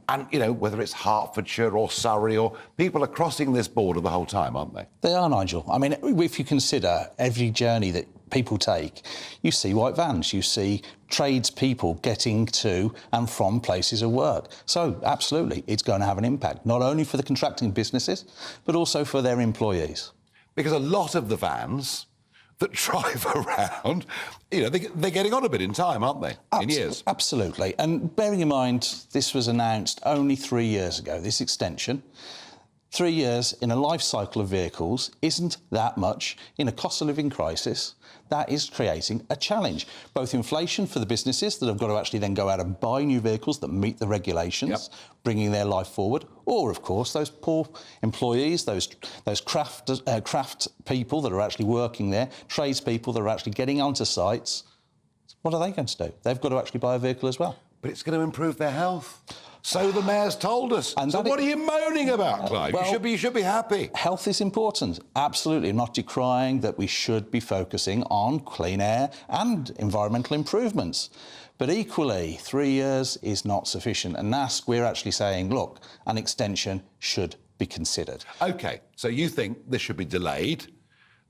and, you know, whether it's Hertfordshire or Surrey or people are crossing this border the whole time, aren't they? They are, Nigel. I mean, if you consider every journey that people take, you see white vans, you see tradespeople getting to and from places of work. So, absolutely, it's going to have an impact, not only for the contracting businesses, but also for their employees. Because a lot of the vans that drive around, you know, they're getting on a bit in time, aren't they? In years. Absolutely. And bearing in mind, this was announced only 3 years ago, this extension. 3 years in a life cycle of vehicles isn't that much in a cost of living crisis. That is creating a challenge. Both inflation for the businesses that have got to actually then go out and buy new vehicles that meet the regulations, bringing their life forward, or, of course, those poor employees, those craft people that are actually working there, tradespeople that are actually getting onto sites. What are they going to do? They've got to actually buy a vehicle as well. But it's going to improve their health. So the mayor's told us. And so what are you moaning about, Clive? Well, you should be happy. Health is important. Absolutely. I'm not decrying that we should be focusing on clean air and environmental improvements. But equally, 3 years is not sufficient. And NASC, we're actually saying, look, an extension should be considered. OK, so you think this should be delayed.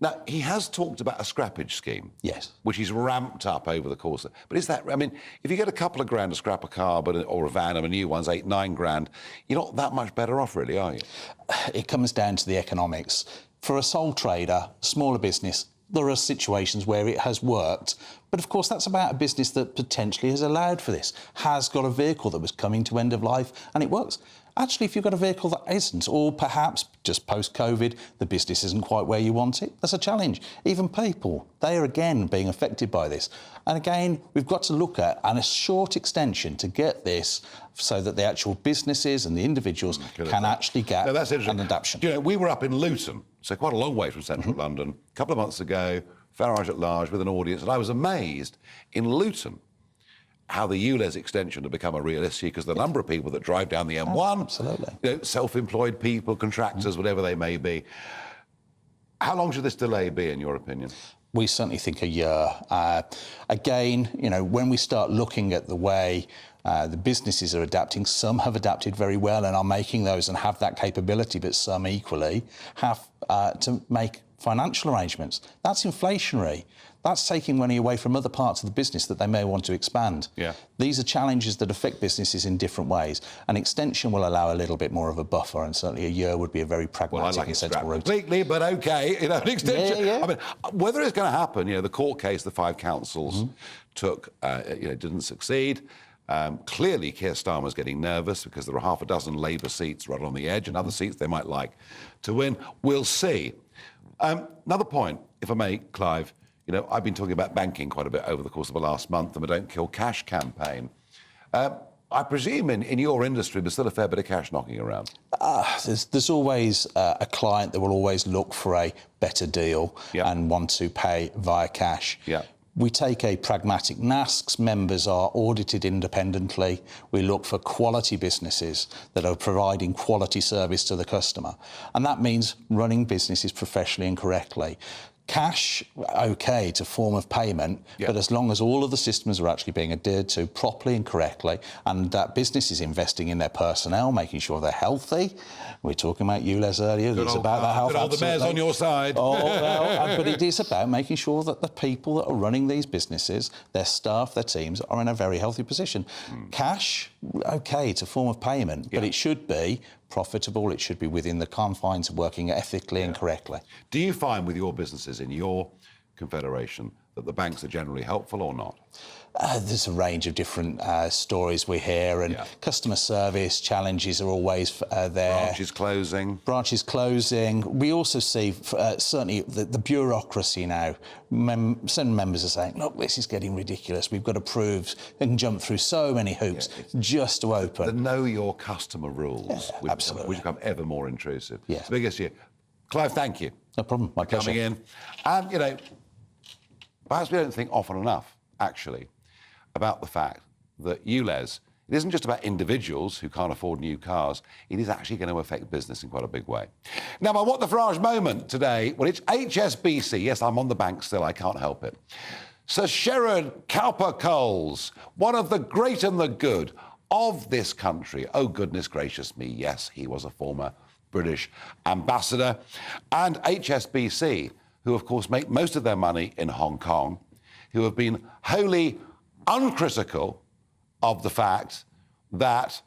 Now, he has talked about a scrappage scheme. Yes. Which he's ramped up over the course of... But is that... I mean, if you get a couple of grand to scrap a car or a van and a new one's 8-9 grand, you're not that much better off, really, are you? It comes down to the economics. For a sole trader, smaller business, there are situations where it has worked. But, of course, that's about a business that potentially has allowed for this, has got a vehicle that was coming to end of life, and it works. Actually, if you've got a vehicle that isn't, or perhaps just post-COVID, the business isn't quite where you want it, that's a challenge. Even people, they are again being affected by this. And again, we've got to look at a short extension to get this so that the actual businesses and the individuals can actually get an adaptation. You know, we were up in Luton, so quite a long way from central London, a couple of months ago, Farage at large with an audience, and I was amazed in Luton how the ULEZ extension had become a real issue because the number of people that drive down the M1, absolutely, you know, self-employed people, contractors, whatever they may be. How long should this delay be, in your opinion? We certainly think a year. Again, you know, when we start looking at the way the businesses are adapting, some have adapted very well and are making those and have that capability, but some equally have to make financial arrangements. That's inflationary. That's taking money away from other parts of the business that they may want to expand. Yeah. These are challenges that affect businesses in different ways. An extension will allow a little bit more of a buffer, and certainly a year would be a very pragmatic and sensible route. Completely, but OK, you know, an extension. Yeah. I mean, whether it's going to happen, you know, the court case the 5 councils took, you know, didn't succeed. Clearly, Keir Starmer's getting nervous because there are half a dozen Labour seats right on the edge and other seats they might like to win. We'll see. Another point, if I may, Clive. You know, I've been talking about banking quite a bit over the course of the last month, and the Don't Kill Cash campaign. I presume in your industry there's still a fair bit of cash knocking around. There's always a client that will always look for a better deal and want to pay via cash. Yeah. We take a pragmatic. NASC's members are audited independently. We look for quality businesses that are providing quality service to the customer. And that means running businesses professionally and correctly. Cash, OK, it's a form of payment, but as long as all of the systems are actually being adhered to properly and correctly, and that business is investing in their personnel, making sure they're healthy. We were talking about ULEZ earlier. It's about that health. Good old the mayor's on your side. Oh, well, but it is about making sure that the people that are running these businesses, their staff, their teams, are in a very healthy position. Cash, OK, it's a form of payment, but it should be profitable, it should be within the confines of working ethically and correctly. Do you find with your businesses in your confederation that the banks are generally helpful or not? There's a range of different stories we hear, and customer service challenges are always there. Branches closing. Branches closing. We also see, certainly, the bureaucracy now. Some members are saying, look, this is getting ridiculous. We've got to prove and jump through so many hoops just to open. The know your customer rules, which become ever more intrusive. It's the biggest year. Clive, thank you. No problem. My pleasure. Coming in. And, you know, perhaps we don't think often enough, actually, about the fact that ULEZ, it isn't just about individuals who can't afford new cars, it is actually going to affect business in quite a big way. Now, my What the Farage moment today, well, it's HSBC. Yes, I'm on the bank still, I can't help it. Sir Sherrod Cowper-Coles, one of the great and the good of this country. Oh, goodness gracious me, yes, he was a former British ambassador. And HSBC, who, of course, make most of their money in Hong Kong, who have been wholly uncritical of the fact that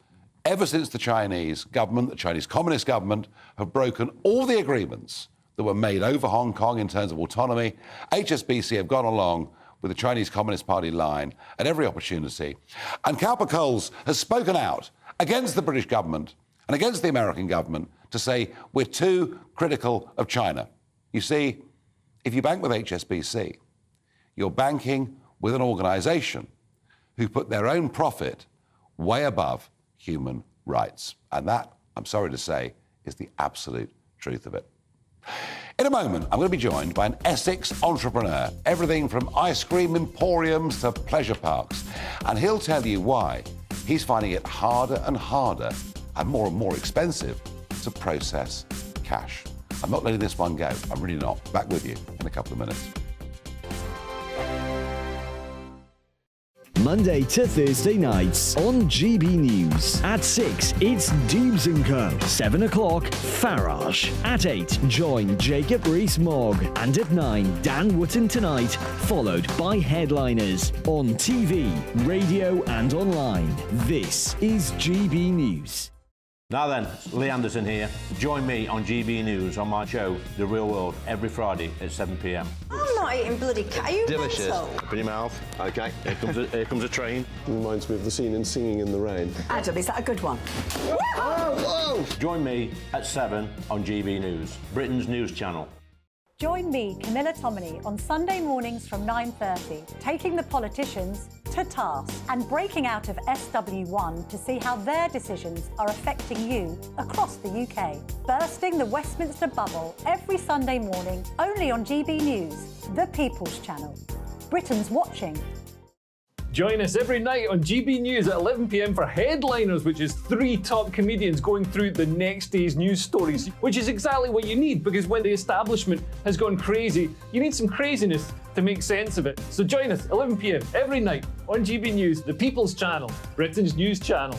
ever since the Chinese government, the Chinese Communist government, have broken all the agreements that were made over Hong Kong in terms of autonomy, HSBC have gone along with the Chinese Communist Party line at every opportunity. And Cowper-Coles has spoken out against the British government and against the American government to say we're too critical of China. You see, if you bank with HSBC, you're banking with an organisation who put their own profit way above human rights. And that, I'm sorry to say, is the absolute truth of it. In a moment, I'm going to be joined by an Essex entrepreneur, everything from ice cream emporiums to pleasure parks. And he'll tell you why he's finding it harder and harder and more expensive to process cash. I'm not letting this one go. I'm really not. Back with you in a couple of minutes. Monday to Thursday nights on GB News. At 6, it's Dubes & Co. 7 o'clock, Farage. At 8, join Jacob Rees-Mogg. And at 9, Dan Wootton Tonight, followed by Headliners. On TV, radio and online. This is GB News. Now then, Lee Anderson here. Join me on GB News on my show, The Real World, every Friday at 7 p.m. I'm not eating bloody cat. Are you Delicious. mental? Open your mouth. OK, here comes a train. Reminds me of the scene in Singing in the Rain. Adam, is that a good one? Whoa! Join me at 7 on GB News, Britain's news channel. Join me, Camilla Tominey, on Sunday mornings from 9:30, taking the politicians to task and breaking out of SW1 to see how their decisions are affecting you across the UK. Bursting the Westminster bubble every Sunday morning, only on GB News, the People's Channel. Britain's watching. Join us every night on GB News at 11 p.m. for Headliners, which is 3 top comedians going through the next day's news stories, which is exactly what you need, because when the establishment has gone crazy, you need some craziness to make sense of it. So join us 11 p.m. every night on GB News, the People's Channel, Britain's news channel.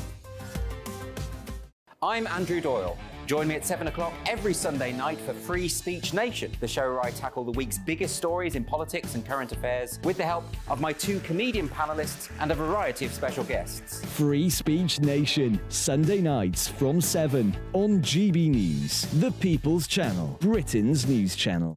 I'm Andrew Doyle. Join me at 7 o'clock every Sunday night for Free Speech Nation, the show where I tackle the week's biggest stories in politics and current affairs with the help of my 2 comedian panellists and a variety of special guests. Free Speech Nation, Sunday nights from 7 on GB News, the People's Channel, Britain's news channel.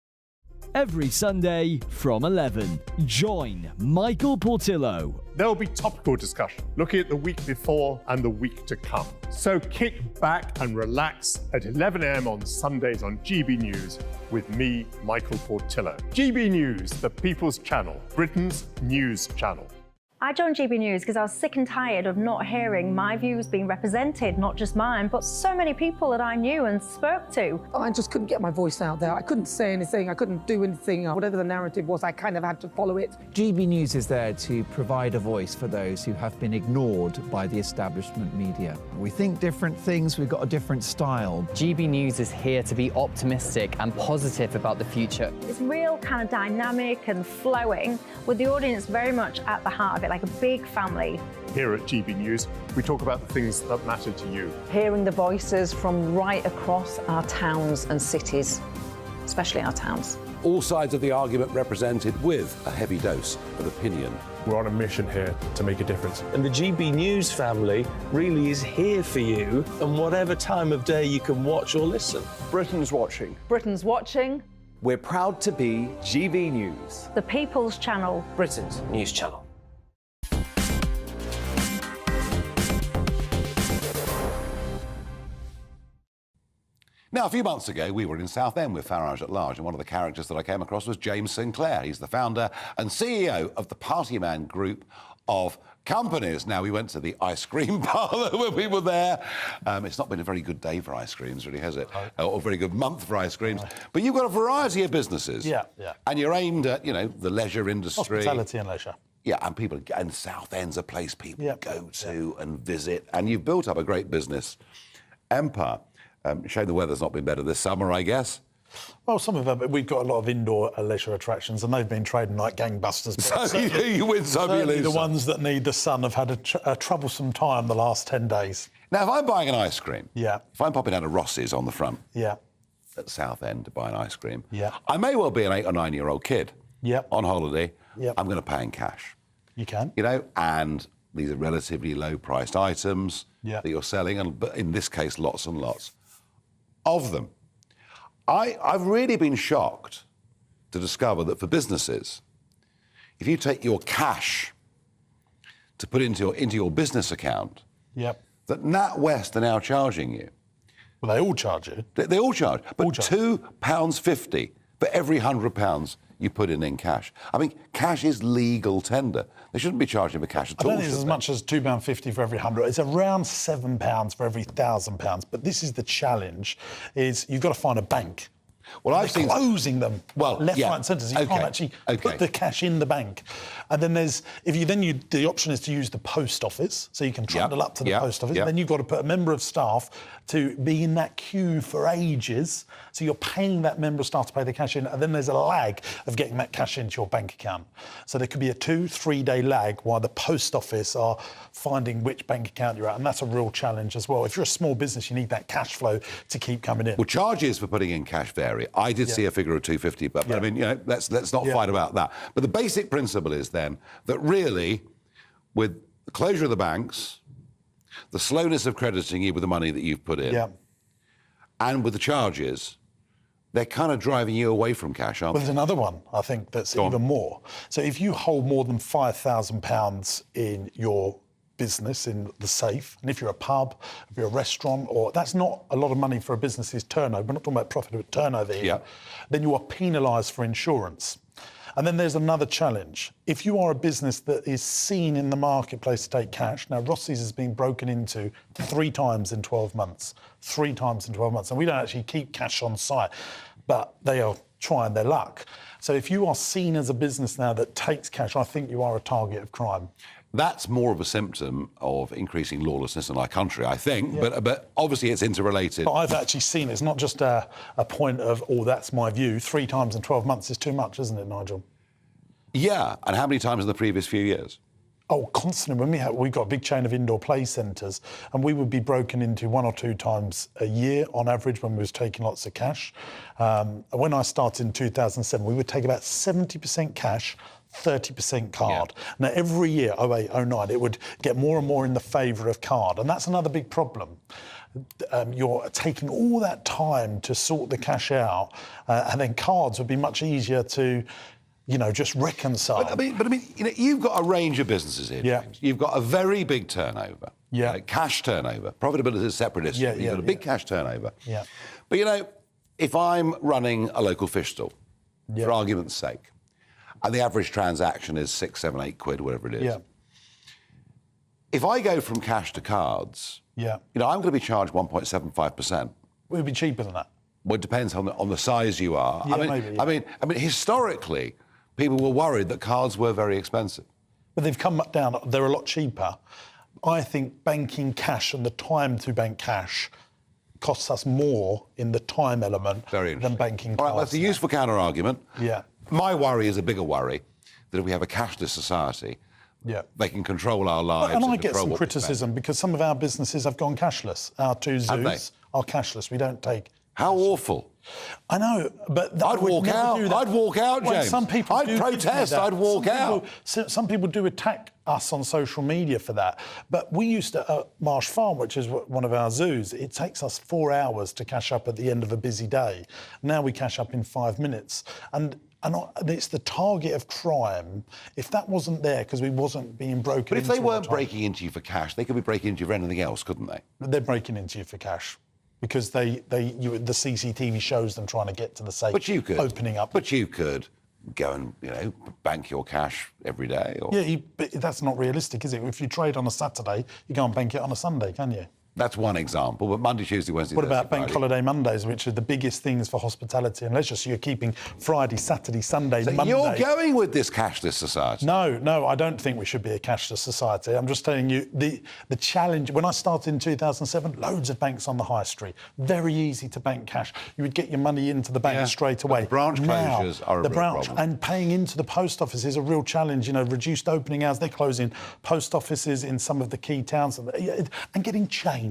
Every Sunday from 11, join Michael Portillo. There will be topical discussion, looking at the week before and the week to come. So kick back and relax at 11 a.m. on Sundays on GB News with me, Michael Portillo. GB News, the People's Channel, Britain's news channel. I joined GB News because I was sick and tired of not hearing my views being represented, not just mine, but so many people that I knew and spoke to. I just couldn't get my voice out there. I couldn't say anything. I couldn't do anything. Whatever the narrative was, I kind of had to follow it. GB News is there to provide a voice for those who have been ignored by the establishment media. We think different things, we've got a different style. GB News is here to be optimistic and positive about the future. It's real kind of dynamic and flowing, with the audience very much at the heart of it, like a big family. Here at GB News, we talk about the things that matter to you. Hearing the voices from right across our towns and cities, especially our towns. All sides of the argument represented with a heavy dose of opinion. We're on a mission here to make a difference. And the GB News family really is here for you, and whatever time of day you can watch or listen. Britain's watching. Britain's watching. We're proud to be GB News, the People's Channel, Britain's news channel. Now, a few months ago, we were in Southend with Farage at Large, and one of the characters that I came across was James Sinclair. He's the founder and CEO of the Party Man Group of companies. Now, we went to the ice cream parlour when we were there. It's not been a very good day for ice creams, really, has it? Or a very good month for ice creams. But you've got a variety of businesses. Yeah. And you're aimed at, the leisure industry. Hospitality and leisure. Yeah, and Southend's a place people go to and visit. And you've built up a great business empire. Shame the weather's not been better this summer, I guess. Well, some of them, we've got a lot of indoor leisure attractions, and they've been trading like gangbusters. So you win some, you lose the some. ones that need the sun have had a troublesome time the last 10 days. Now, if I'm buying an ice cream, if I'm popping down to Ross's on the front at Southend to buy an ice cream, I may well be an 8 or 9-year-old kid on holiday. I'm going to pay in cash. You can. And these are relatively low-priced items that you're selling, but in this case, lots and lots of them. I've really been shocked to discover that for businesses, if you take your cash to put into your business account, that NatWest are now charging you Well, they all charge you. They all charge. But All charge. £2.50 for every £100 you put in cash. I mean, cash is legal tender. They shouldn't be charging for cash at I all. don't think it's as should much as £2.50 for every 100. It's around £7 for every £1,000. But this is the challenge: is you've got to find a bank. Well, I've They're seen closing them left, yeah. right, and centre. So you can't actually put the cash in the bank. And then the option is to use the post office, so you can trundle up to the post office. Then you've got to put a member of staff to be in that queue for ages. So you're paying that member of staff to pay the cash in, and then there's a lag of getting that cash into your bank account. So there could be a 2-3 day lag while the post office are finding which bank account you're at, and that's a real challenge as well. If you're a small business, you need that cash flow to keep coming in. Well, charges for putting in cash vary. I did see a figure of 250, but I mean, let's not fight about that. But the basic principle is then that really, with the closure of the banks, the slowness of crediting you with the money that you've put in, and with the charges, they're kind of driving you away from cash, aren't Well, they? there's another one, I think, that's even more. So if you hold more than £5,000 in your business in the safe, and if you're a pub, if you're a restaurant, or that's not a lot of money for a business's turnover, we're not talking about profit, but turnover here, then you are penalised for insurance. And then there's another challenge. If you are a business that is seen in the marketplace to take cash, now Rossi's has been broken into 3 times in 12 months. 3 times in 12 months. And we don't actually keep cash on site, but they are trying their luck. So if you are seen as a business now that takes cash, I think you are a target of crime. That's more of a symptom of increasing lawlessness in our country, I think, but obviously it's interrelated. But I've actually seen it's not just a point of, that's my view. 3 times in 12 months is too much, isn't it, Nigel? Yeah, and how many times in the previous few years? Oh, constantly. When we've got a big chain of indoor play centres, and we would be broken into 1 or 2 times a year on average when we was taking lots of cash. When I started in 2007, we would take about 70% cash, 30% card. Now, every year, 08, 09, it would get more and more in the favour of card. And that's another big problem. You're taking all that time to sort the cash out, and then cards would be much easier to, just reconcile. But I mean, you've got a range of businesses here, James. You've got a very big turnover. Cash turnover. Profitability is a separate issue. You've got a big cash turnover. But, if I'm running a local fish stall, for argument's sake, and the average transaction is 6, 7, 8 quid, whatever it is. If I go from cash to cards, I'm going to be charged 1.75%. It would be cheaper than that. Well, it depends on the size you are. Maybe. I mean, historically, people were worried that cards were very expensive. But they've come down. They're a lot cheaper. I think banking cash and the time to bank cash costs us more in the time element than banking cards. All right, that's a useful counter-argument. My worry is a bigger worry, that if we have a cashless society, they can control our lives. And I get some criticism because some of our businesses have gone cashless. Our 2 zoos are cashless. We don't take... How awful. I know, but... I'd walk out. I'd walk out, James. Some people I'd protest. I'd walk out. Some people do attack us on social media for that. But we used to, at Marsh Farm, which is one of our zoos, it takes us 4 hours to cash up at the end of a busy day. Now we cash up in 5 minutes. And it's the target of crime. If that wasn't there, because we wasn't being broken into... But if they weren't breaking into you for cash, they could be breaking into you for anything else, couldn't they? They're breaking into you for cash. Because the CCTV shows them trying to get to the safe, opening up. But you could go and, bank your cash every day. Or... Yeah, but that's not realistic, is it? If you trade on a Saturday, you can't bank it on a Sunday, can you? That's one example, but Monday, Tuesday, Wednesday, What Thursday, about bank holiday Mondays, which are the biggest things for hospitality and leisure? So you're keeping Friday, Saturday, Sunday, so Monday. You're going with this cashless society? No, I don't think we should be a cashless society. I'm just telling you, the challenge... When I started in 2007, loads of banks on the high street. Very easy to bank cash. You would get your money into the bank straight away. Branch closures are a real problem. And paying into the post office is a real challenge. Reduced opening hours. They're closing post offices in some of the key towns. And getting change.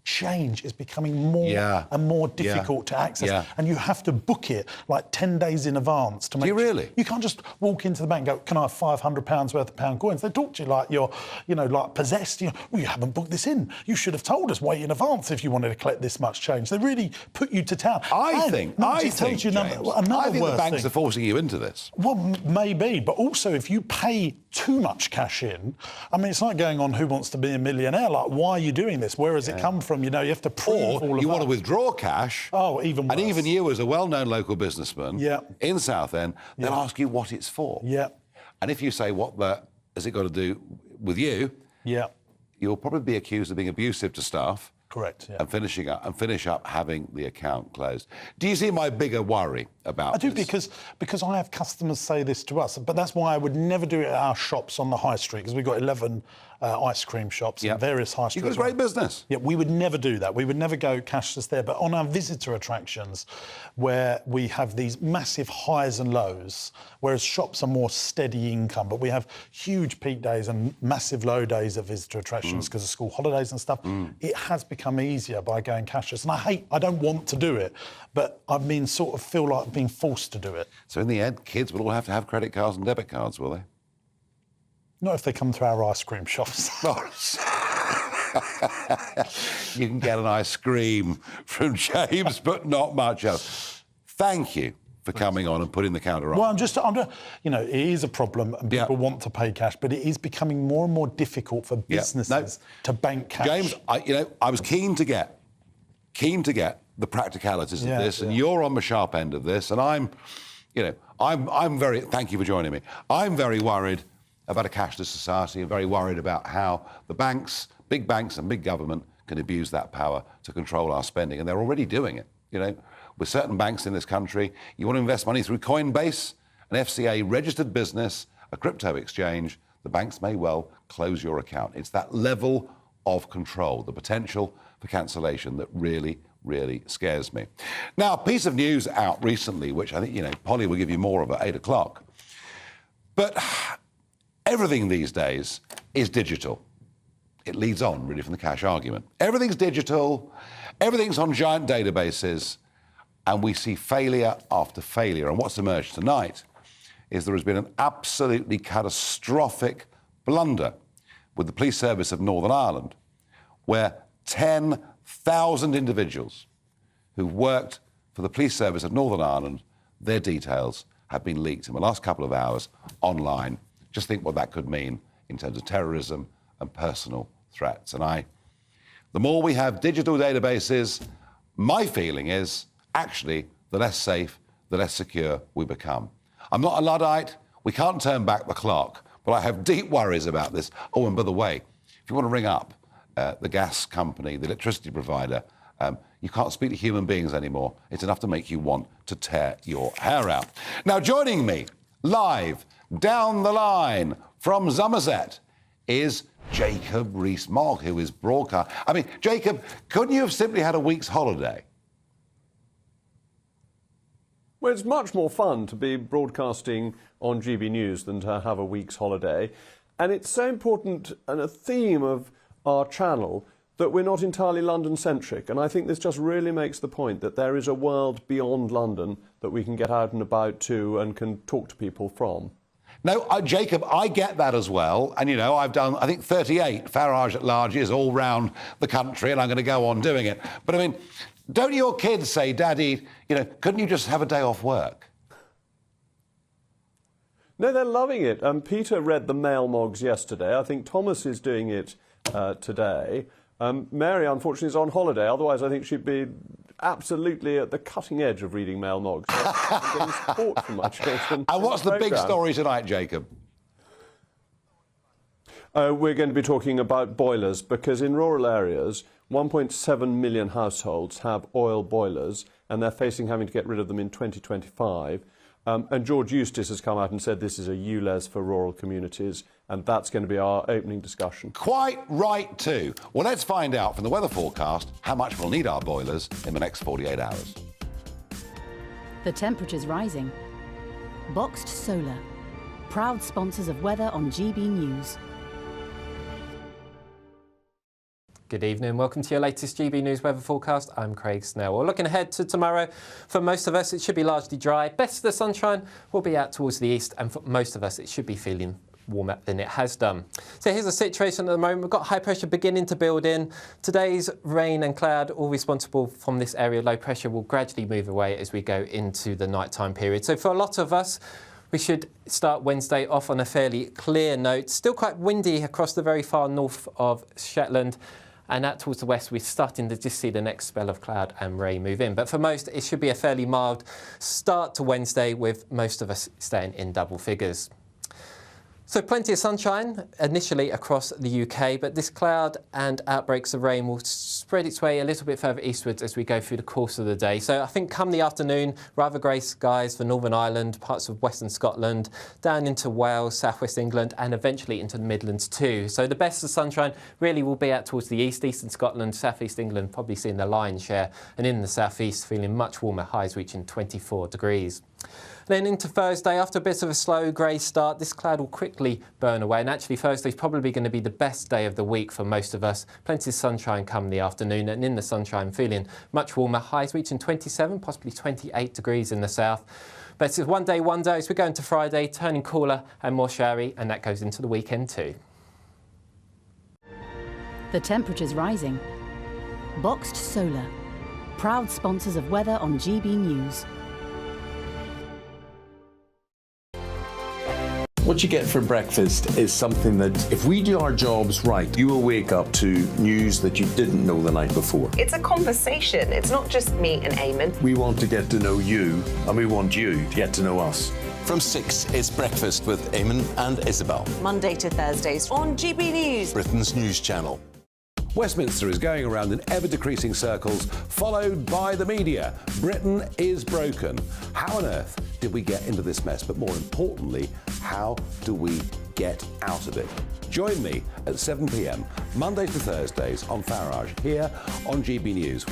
Change is becoming more and more difficult to access. And you have to book it like 10 days in advance to make... Do you really? You can't just walk into the bank and go, can I have £500 worth of pound coins? They talk to you like you're, like possessed. Well, you haven't booked this in. You should have told us way in advance if you wanted to collect this much change. They really put you to town. I think the banks are forcing you into this. Well, maybe, but also if you pay too much cash in, I mean, it's like going on Who Wants to Be a Millionaire. Like, why are you doing this? Where has it come from? problem. You know, you have to prove all of you want that. to withdraw cash. Oh, even worse. And even you, as a well-known local businessman in Southend, they'll ask you what it's for. Yeah. And if you say, what the has it got to do with you? Yeah. You'll probably be accused of being abusive to staff. Correct. Yeah. And finish up having the account closed. Do you see my bigger worry about I do, this? because I have customers say this to us, but that's why I would never do it at our shops on the high street, because we've got 11 ice cream shops and various high streets. You've got a great business. Yeah, we would never do that. We would never go cashless there. But on our visitor attractions, where we have these massive highs and lows, whereas shops are more steady income, but we have huge peak days and massive low days at visitor attractions because of school holidays and stuff, it has become easier by going cashless. And I don't want to do it, but I've been sort of feel like being forced to do it. So in the end, kids will all have to have credit cards and debit cards, will they? Not if they come to our ice cream shops. You can get an ice cream from James, but not much else. Thank you for coming on and putting the counter on. Well, I'm just, you know, it is a problem and people want to pay cash, but it is becoming more and more difficult for businesses to bank cash. James, I was keen to get the practicalities of this, and you're on the sharp end of this, and I'm very, thank you for joining me. I'm very worried about a cashless society. I'm very worried about how the big banks and big government can abuse that power to control our spending, and they're already doing it. You know, with certain banks in this country, you want to invest money through Coinbase, an FCA-registered business, a crypto exchange, the banks may well close your account. It's that level of control, the potential for cancellation, that really, really scares me. Now, a piece of news out recently, which I think, you know, Polly will give you more of at 8 o'clock. But everything these days is digital. It leads on, really, from the cash argument. Everything's digital, everything's on giant databases, and we see failure after failure. And what's emerged tonight is there has been an absolutely catastrophic blunder with the police service of Northern Ireland, where 10,000 individuals who worked for the police service of Northern Ireland, their details have been leaked in the last couple of hours online. Just think what that could mean in terms of terrorism and personal threats. And the more we have digital databases, my feeling is actually the less safe, the less secure we become. I'm not a Luddite. We can't turn back the clock, but I have deep worries about this. Oh, and by the way, if you want to ring up the gas company, the electricity provider, you can't speak to human beings anymore. It's enough to make you want to tear your hair out. Now, joining me live down the line from Somerset is Jacob Rees-Mogg, who is broadcast. I mean, Jacob, couldn't you have simply had a week's holiday? Well, it's much more fun to be broadcasting on GB News than to have a week's holiday. And it's so important and a theme of our channel that we're not entirely London-centric. And I think this just really makes the point that there is a world beyond London that we can get out and about to and can talk to people from. No, Jacob, I get that as well. And, you know, I've done, I think, 38 Farage at Larges all round the country, and I'm going to go on doing it. But, I mean, don't your kids say, Daddy, you know, couldn't you just have a day off work? No, they're loving it. Peter read the Mail Mogs yesterday. I think Thomas is doing it today. Mary, unfortunately, is on holiday. Otherwise, I think she'd be absolutely at the cutting edge of reading Mail Mogs. I'm getting support from my children. And what's the big story tonight, Jacob? We're going to be talking about boilers, because in rural areas, 1.7 million households have oil boilers, and they're facing having to get rid of them in 2025. And George Eustice has come out and said this is a ULEZ for rural communities, and that's going to be our opening discussion. Quite right, too. Well, let's find out from the weather forecast how much we'll need our boilers in the next 48 hours. The temperature's rising. Boxed Solar, proud sponsors of weather on GB News. Good evening, welcome to your latest GB News weather forecast. I'm Craig Snell. Well, looking ahead to tomorrow, for most of us it should be largely dry. Best of the sunshine will be out towards the east, and for most of us it should be feeling warmer than it has done. So here's the situation at the moment. We've got high pressure beginning to build in. Today's rain and cloud, all responsible from this area. Low pressure will gradually move away as we go into the nighttime period. So for a lot of us, we should start Wednesday off on a fairly clear note. Still quite windy across the very far north of Shetland. and out towards the west we're starting to just see the next spell of cloud and rain move in. But for most it should be a fairly mild start to Wednesday, with most of us staying in double figures. So plenty of sunshine initially across the UK, but this cloud and outbreaks of rain will spread its way a little bit further eastwards as we go through the course of the day. So I think come the afternoon, rather grey skies for Northern Ireland, parts of Western Scotland, down into Wales, South West England, and eventually into the Midlands too. So the best of sunshine really will be out towards the east, Eastern Scotland, South East England, probably seeing the lion's share, and in the South East feeling much warmer, highs reaching 24 degrees. Then into Thursday, after a bit of a slow grey start, this cloud will quickly burn away, and actually Thursday is probably going to be the best day of the week for most of us. Plenty of sunshine come the afternoon, and in the sunshine feeling much warmer, highs reaching 27, possibly 28 degrees in the south. But it's one day wonder as we go into Friday, turning cooler and more showery, and that goes into the weekend too. The temperature's rising. Boxed Solar, proud sponsors of weather on GB News. What you get for breakfast is something that, if we do our jobs right, you will wake up to news that you didn't know the night before. It's a conversation. It's not just me and Eamon. We want to get to know you, and we want you to get to know us. From 6, it's Breakfast with Eamon and Isabel. Monday to Thursdays on GB News, Britain's news channel. Westminster is going around in ever-decreasing circles, followed by the media. Britain is broken. How on earth did we get into this mess? But more importantly, how do we get out of it? Join me at 7 p.m, Mondays to Thursdays on Farage, here on GB News.